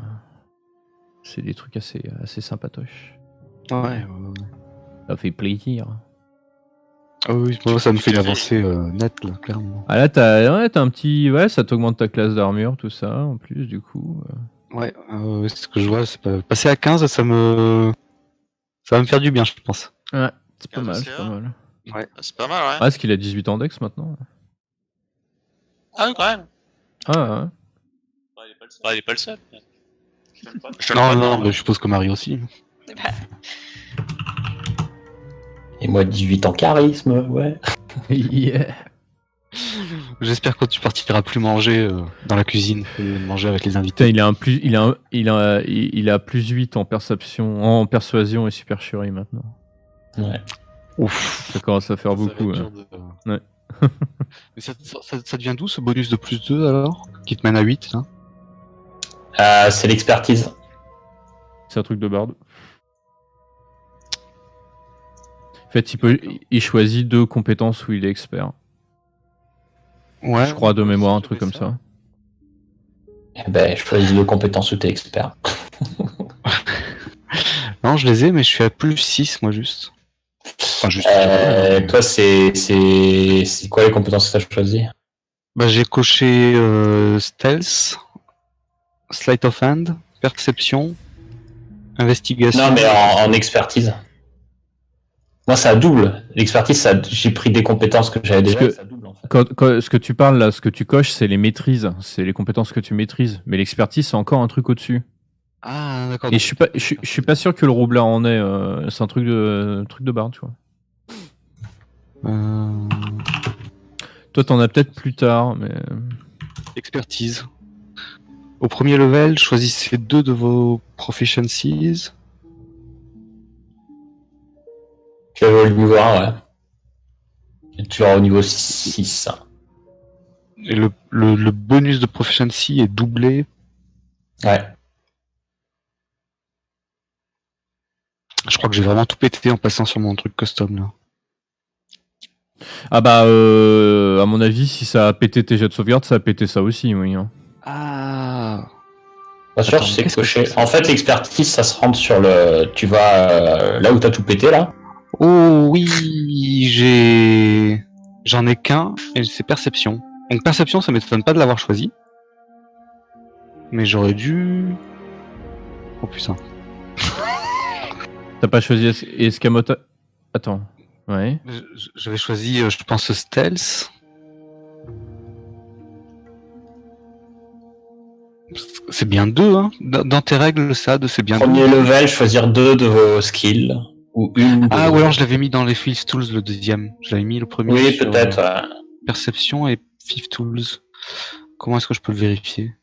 C'est des trucs assez sympatoches. Ouais. Ça fait plaisir. Ah oui, moi, ça me fait une avancée nette là, clairement. Ah là, t'as un petit. Ouais, ça t'augmente ta classe d'armure, tout ça, en plus, du coup. Ouais, c'est ce que je vois, c'est pas... passer à 15, ça va me faire du bien, je pense. Ouais, c'est pas 15 mal, CA. c'est pas mal. Ouais. C'est pas mal, ouais. Ah, parce qu'il a 18 ans d'ex maintenant. Ah oui, quand même. Ah ouais. Bah, il est pas le seul. Je te le Non, prête, non, hein. mais je suppose que Marie aussi. Bah, Et moi, 18 ans charisme, ouais. Yeah. J'espère que tu partiras plus manger dans la cuisine et manger avec les Putain, invités. il a plus 8 en perception, en persuasion et supercherie maintenant. Ouais. Ouf. Ça commence à faire Ça va beaucoup. être hein. dur de- Ouais. Mais ça devient d'où ce bonus de +2 alors? Qui te mène à 8 là? C'est l'expertise. C'est un truc de barde. En fait, il choisit 2 compétences où il est expert. Ouais. Je crois de mémoire, un truc j'avais comme ça. Eh ben, je choisis 2 compétences où t'es expert. Non, je les ai, mais je suis à +6 moi juste. Enfin, juste. Toi, c'est quoi les compétences que t'as choisi? Bah, j'ai coché Stealth, Sleight of Hand, Perception, Investigation. Non, mais en expertise. Moi, ça double. L'expertise, j'ai pris des compétences que j'avais déjà. que- Ça double, en fait. Ce que tu parles là, ce que tu coches, c'est les maîtrises. C'est les compétences que tu maîtrises. Mais l'expertise, c'est encore un truc au-dessus. Ah, d'accord. Et je suis pas sûr que le roublard en ait. C'est un truc de barde, tu vois. Toi, t'en as peut-être plus tard, mais. Expertise. Au premier level, choisissez 2 de vos proficiencies. Tu vas au niveau 1, ouais. Et tu vas au niveau 6. Et le bonus de proficiency est doublé. Ouais. Je crois que j'ai vraiment tout pété en passant sur mon truc custom là. Ah bah, à mon avis, si ça a pété tes jets de sauvegarde, ça a pété ça aussi, oui. hein. Ah. Pas sûr, Attends, tu sais qu'est-ce que cocher. c'est, En fait, l'expertise, ça se rentre sur le. Tu vas là où t'as tout pété, là. Oh oui, j'en ai qu'un et c'est perception. Donc perception, ça m'étonne pas de l'avoir choisi. Mais j'aurais dû. Oh putain. T'as pas choisi Escamota. Attends. Ouais. J'avais choisi, je pense, stealth. Parce C'est bien 2, hein. Dans tes règles, ça, c'est bien 2. Premier level, choisir 2 de vos skills. Ou une. Ah, ou alors je l'avais mis dans les Field Tools, le deuxième. J'avais mis le premier Oui, sur peut-être. Ouais. Perception et Field Tools. Comment est-ce que je peux le vérifier?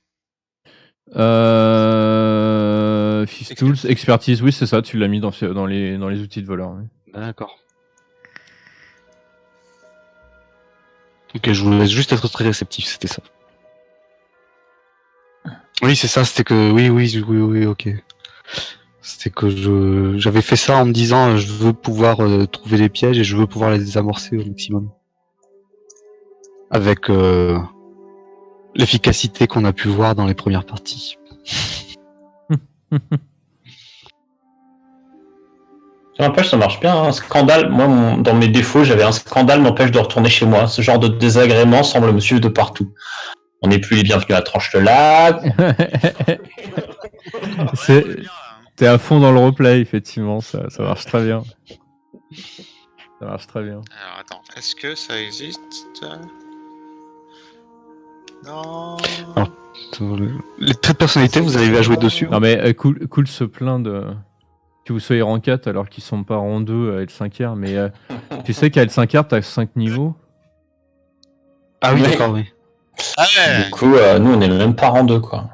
Fifth Tools, expertise, oui, c'est ça, tu l'as mis dans les outils de voleur. Oui. D'accord. Ok, je vous laisse juste être très réceptif, c'était ça. Oui, c'est ça, c'était que... Oui, ok. C'était que j'avais fait ça en me disant je veux pouvoir trouver les pièges et je veux pouvoir les désamorcer au maximum. Avec l'efficacité qu'on a pu voir dans les premières parties. Ça n'empêche, ça marche bien. Un scandale, moi, dans mes défauts, j'avais un scandale m'empêche de retourner chez moi. Ce genre de désagrément semble me suivre de partout. On n'est plus les bienvenus à Tranche-le-Lac. T'es à fond dans le roleplay, effectivement, ça marche très bien. Ça marche très bien. Alors attends, est-ce que ça existe? Non. Les traits de personnalité, vous arrivez à jouer dessus? Non mais cool se plaint de que vous soyez rang 4 alors qu'ils sont pas rang 2 à L5R, mais tu sais qu'à L5R t'as 5 niveaux. Ah oui, Oui. d'accord, oui. Ah ouais. Du coup, nous, on est même pas en 2, quoi.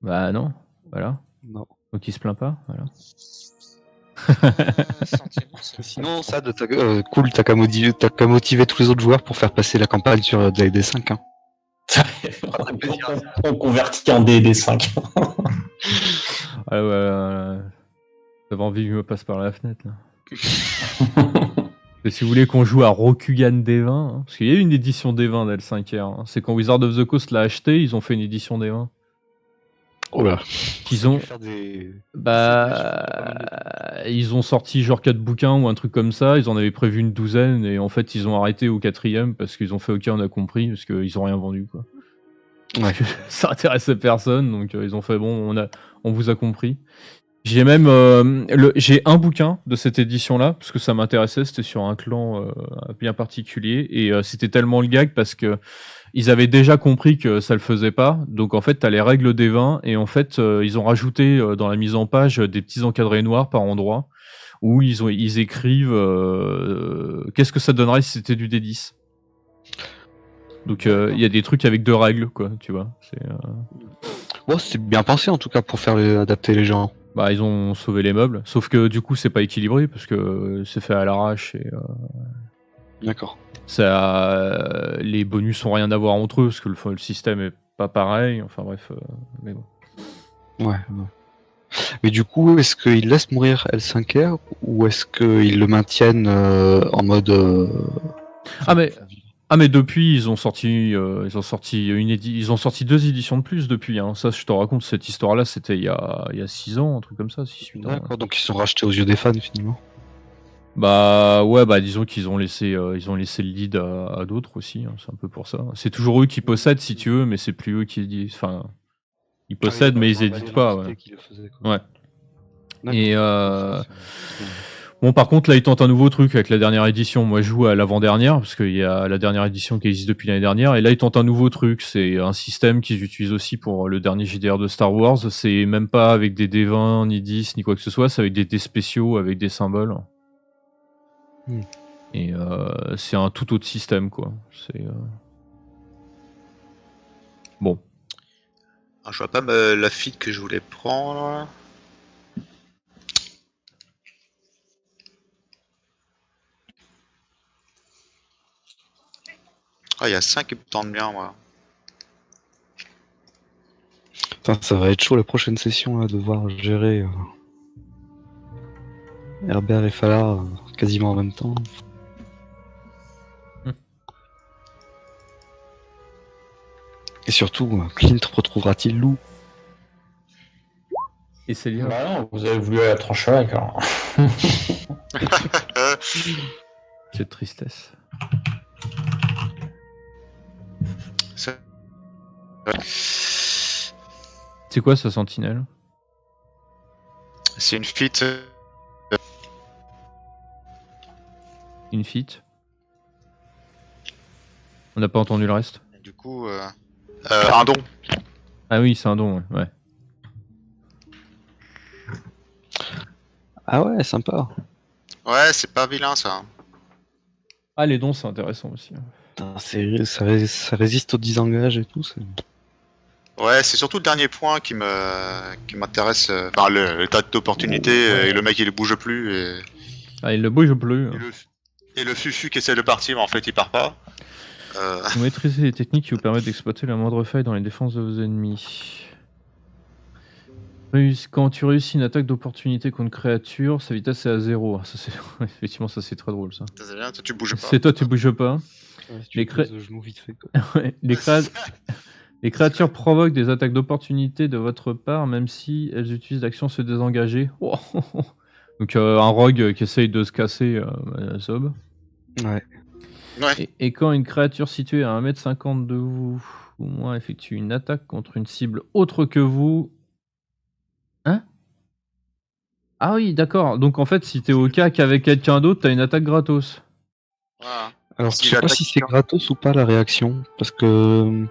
Bah non, voilà. Non. Donc il se plaint pas, voilà. Sinon, ça, cool, t'as qu'à motiver tous les autres joueurs pour faire passer la campagne sur D5. Hein. On convertit en D5. Ah ouais, t'avais envie que je me passe par la fenêtre là. Et si vous voulez qu'on joue à Rokugan D20, hein, parce qu'il y a eu une édition D20 d'L5R, hein. C'est quand Wizard of the Coast l'a acheté, ils ont fait une édition D20. Oh là. Qu'ils ont. Ils ont sorti genre 4 bouquins ou un truc comme ça, ils en avaient prévu une douzaine, et en fait ils ont arrêté au 4ème parce qu'ils ont fait ok, on a compris, parce qu'ils ont rien vendu quoi. Ouais. Ça intéressait personne, donc ils ont fait bon, on vous a compris. J'ai même j'ai un bouquin de cette édition-là parce que ça m'intéressait. C'était sur un clan bien particulier et c'était tellement le gag parce que ils avaient déjà compris que ça le faisait pas. Donc en fait, t'as les règles des vins et en fait ils ont rajouté dans la mise en page des petits encadrés noirs par endroit où ils écrivent qu'est-ce que ça donnerait si c'était du D10. Donc il y a des trucs avec 2 règles quoi, tu vois. Bon, c'est bien pensé en tout cas pour faire adapter les gens. Bah, ils ont sauvé les meubles, sauf que du coup, c'est pas équilibré parce que c'est fait à l'arrache et D'accord. les bonus ont rien à voir entre eux parce que le système est pas pareil. Enfin bref, mais bon. Ouais. Mais du coup, est-ce qu'ils laissent mourir L5R ou est-ce qu'ils le maintiennent en mode Ah mais depuis ils ont sorti 2 éditions de plus depuis. Hein. Ça, je te raconte cette histoire-là, c'était il y a 6 ans, un truc comme ça, 6-8 ans. D'accord, donc ils sont rachetés aux yeux des fans finalement. Bah ouais, bah disons qu'ils ont laissé le lead à d'autres aussi. Hein. C'est un peu pour ça. C'est toujours eux qui possèdent si tu veux, mais c'est plus eux qui disent. Enfin, ils possèdent mais ils éditent pas. Ouais. Ouais. Et bon, par contre, là, ils tentent un nouveau truc avec la dernière édition. Moi, je joue à l'avant-dernière, parce qu'il y a la dernière édition qui existe depuis l'année dernière. Et là, ils tentent un nouveau truc. C'est un système qu'ils utilisent aussi pour le dernier JDR de Star Wars. C'est même pas avec des D20, ni 10, ni quoi que ce soit. C'est avec des dés spéciaux, avec des symboles. Et c'est un tout autre système, quoi. C'est... Bon. Alors, je vois pas la feed que je voulais prendre. Ah, il y a 5 qui me tentent bien, moi. Putain, ça va être chaud la prochaine session là, de devoir gérer Herbert et Falar quasiment en même temps. Et surtout, Clint retrouvera-t-il Lou? Et c'est lié. Bah non, vous avez voulu aller à Tranche-le-Lac alors. Cette tristesse. C'est quoi ce sentinelle? C'est une feat. Une feat? On n'a pas entendu le reste? Du coup, un don. Ah oui, c'est un don, ouais. Ah ouais, sympa. Ouais, c'est pas vilain ça. Ah, les dons, c'est intéressant aussi. Putain, ça résiste au disengage et tout. Ouais, c'est surtout le dernier point qui m'intéresse. Enfin, le tas d'opportunités et le mec il bouge plus et, Ah, il le bouge plus. et le fufu qui essaie de partir, mais en fait il part pas. Vous maîtrisez les techniques qui vous permettent d'exploiter la moindre faille dans les défenses de vos ennemis. Quand tu réussis une attaque d'opportunité contre une créature, sa vitesse est à 0. Ça, c'est... Effectivement, ça c'est très drôle ça. Ça, c'est bien, toi tu bouges pas. C'est toi, tu bouges pas. Ouais, si Les tu poses le genou vite fait, quoi. Ouais, les créatures provoquent des attaques d'opportunité de votre part, même si elles utilisent l'action se désengager. Oh. Donc un rogue qui essaye de se casser la sob. Ouais. Ouais. Et quand une créature située à 1m50 de vous ou moins effectue une attaque contre une cible autre que vous... Hein? Ah oui, d'accord. Donc en fait, si t'es au CAC avec quelqu'un d'autre, t'as une attaque gratos. Voilà. Alors, Si je sais pas l'attaque si c'est quelqu'un- gratos ou pas la réaction, parce que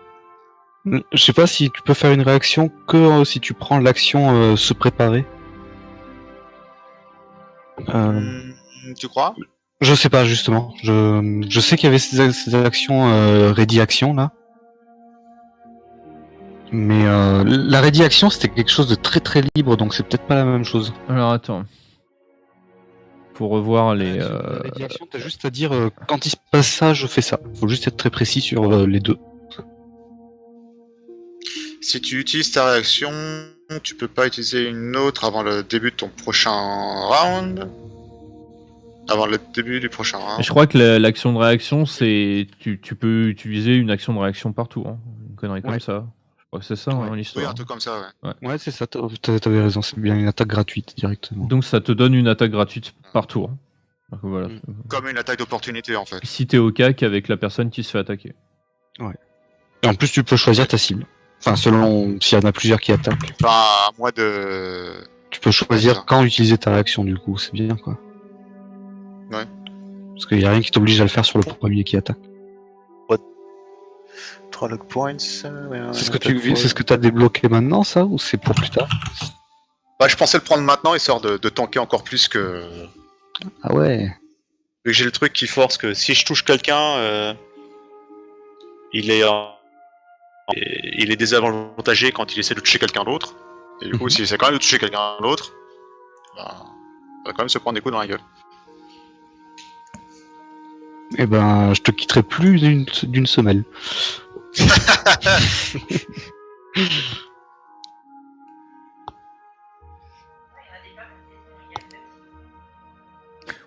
je sais pas si tu peux faire une réaction que si tu prends l'action se préparer. Tu crois? Je sais pas justement. Je sais qu'il y avait ces actions ready action là, mais la ready action c'était quelque chose de très très libre, donc c'est peut-être pas la même chose. Alors attends. Pour revoir les... La ready action, t'as juste à dire quand il se passe ça, je fais ça. Faut juste être très précis sur les deux. Si tu utilises ta réaction, tu peux pas utiliser une autre avant le début de ton prochain round. Avant le début du prochain round. Je crois que l'action de réaction, c'est... Tu peux utiliser une action de réaction partout. Hein. Une connerie comme Ouais. ça. Je crois que c'est ça Ouais. hein, Oui, l'histoire. un truc comme ça, ouais. Ouais, c'est ça. T'avais raison. C'est bien une attaque gratuite directement. Donc ça te donne une attaque gratuite par tour. Donc voilà. Comme une attaque d'opportunité en fait. Si t'es au CAC avec la personne qui se fait attaquer. Et en plus, tu peux choisir ta cible. Enfin, selon s'il y en a plusieurs qui attaquent. Enfin, à moi de. Tu peux Ouais, c'est choisir ça. quand utiliser ta réaction, du coup, c'est bien quoi. Ouais. Parce qu'il n'y a rien qui t'oblige à le faire sur le premier qui attaque. 3 lock points. C'est ce que t'as débloqué maintenant, ça, ou c'est pour plus tard? Bah, je pensais le prendre maintenant histoire de tanker encore plus que. Ah ouais. Vu que j'ai le truc qui force que si je touche quelqu'un, il est désavantagé quand il essaie de toucher quelqu'un d'autre. Et du coup, s'il essaie quand même de toucher quelqu'un d'autre, bah, il va quand même se prendre des coups dans la gueule. Eh ben, je te quitterai plus d'une semelle.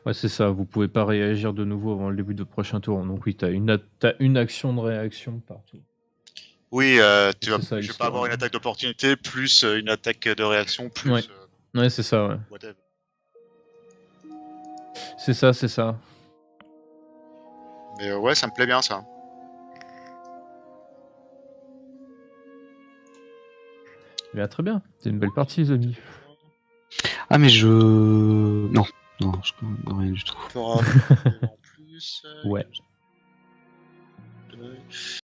Ouais, c'est ça. Vous pouvez pas réagir de nouveau avant le début de prochain tour. Donc oui, t'as une action de réaction partout. Oui, C'est ça, je vais l'histoire, pas avoir une ouais. attaque d'opportunité plus une attaque de réaction plus Ouais. Ouais, c'est ça, ouais. whatever. C'est ça, c'est ça. Mais ouais, ça me plaît bien ça. Mais très bien. C'est une belle partie, les amis. Ah, mais je... Non, non, rien du tout. En plus, Ouais.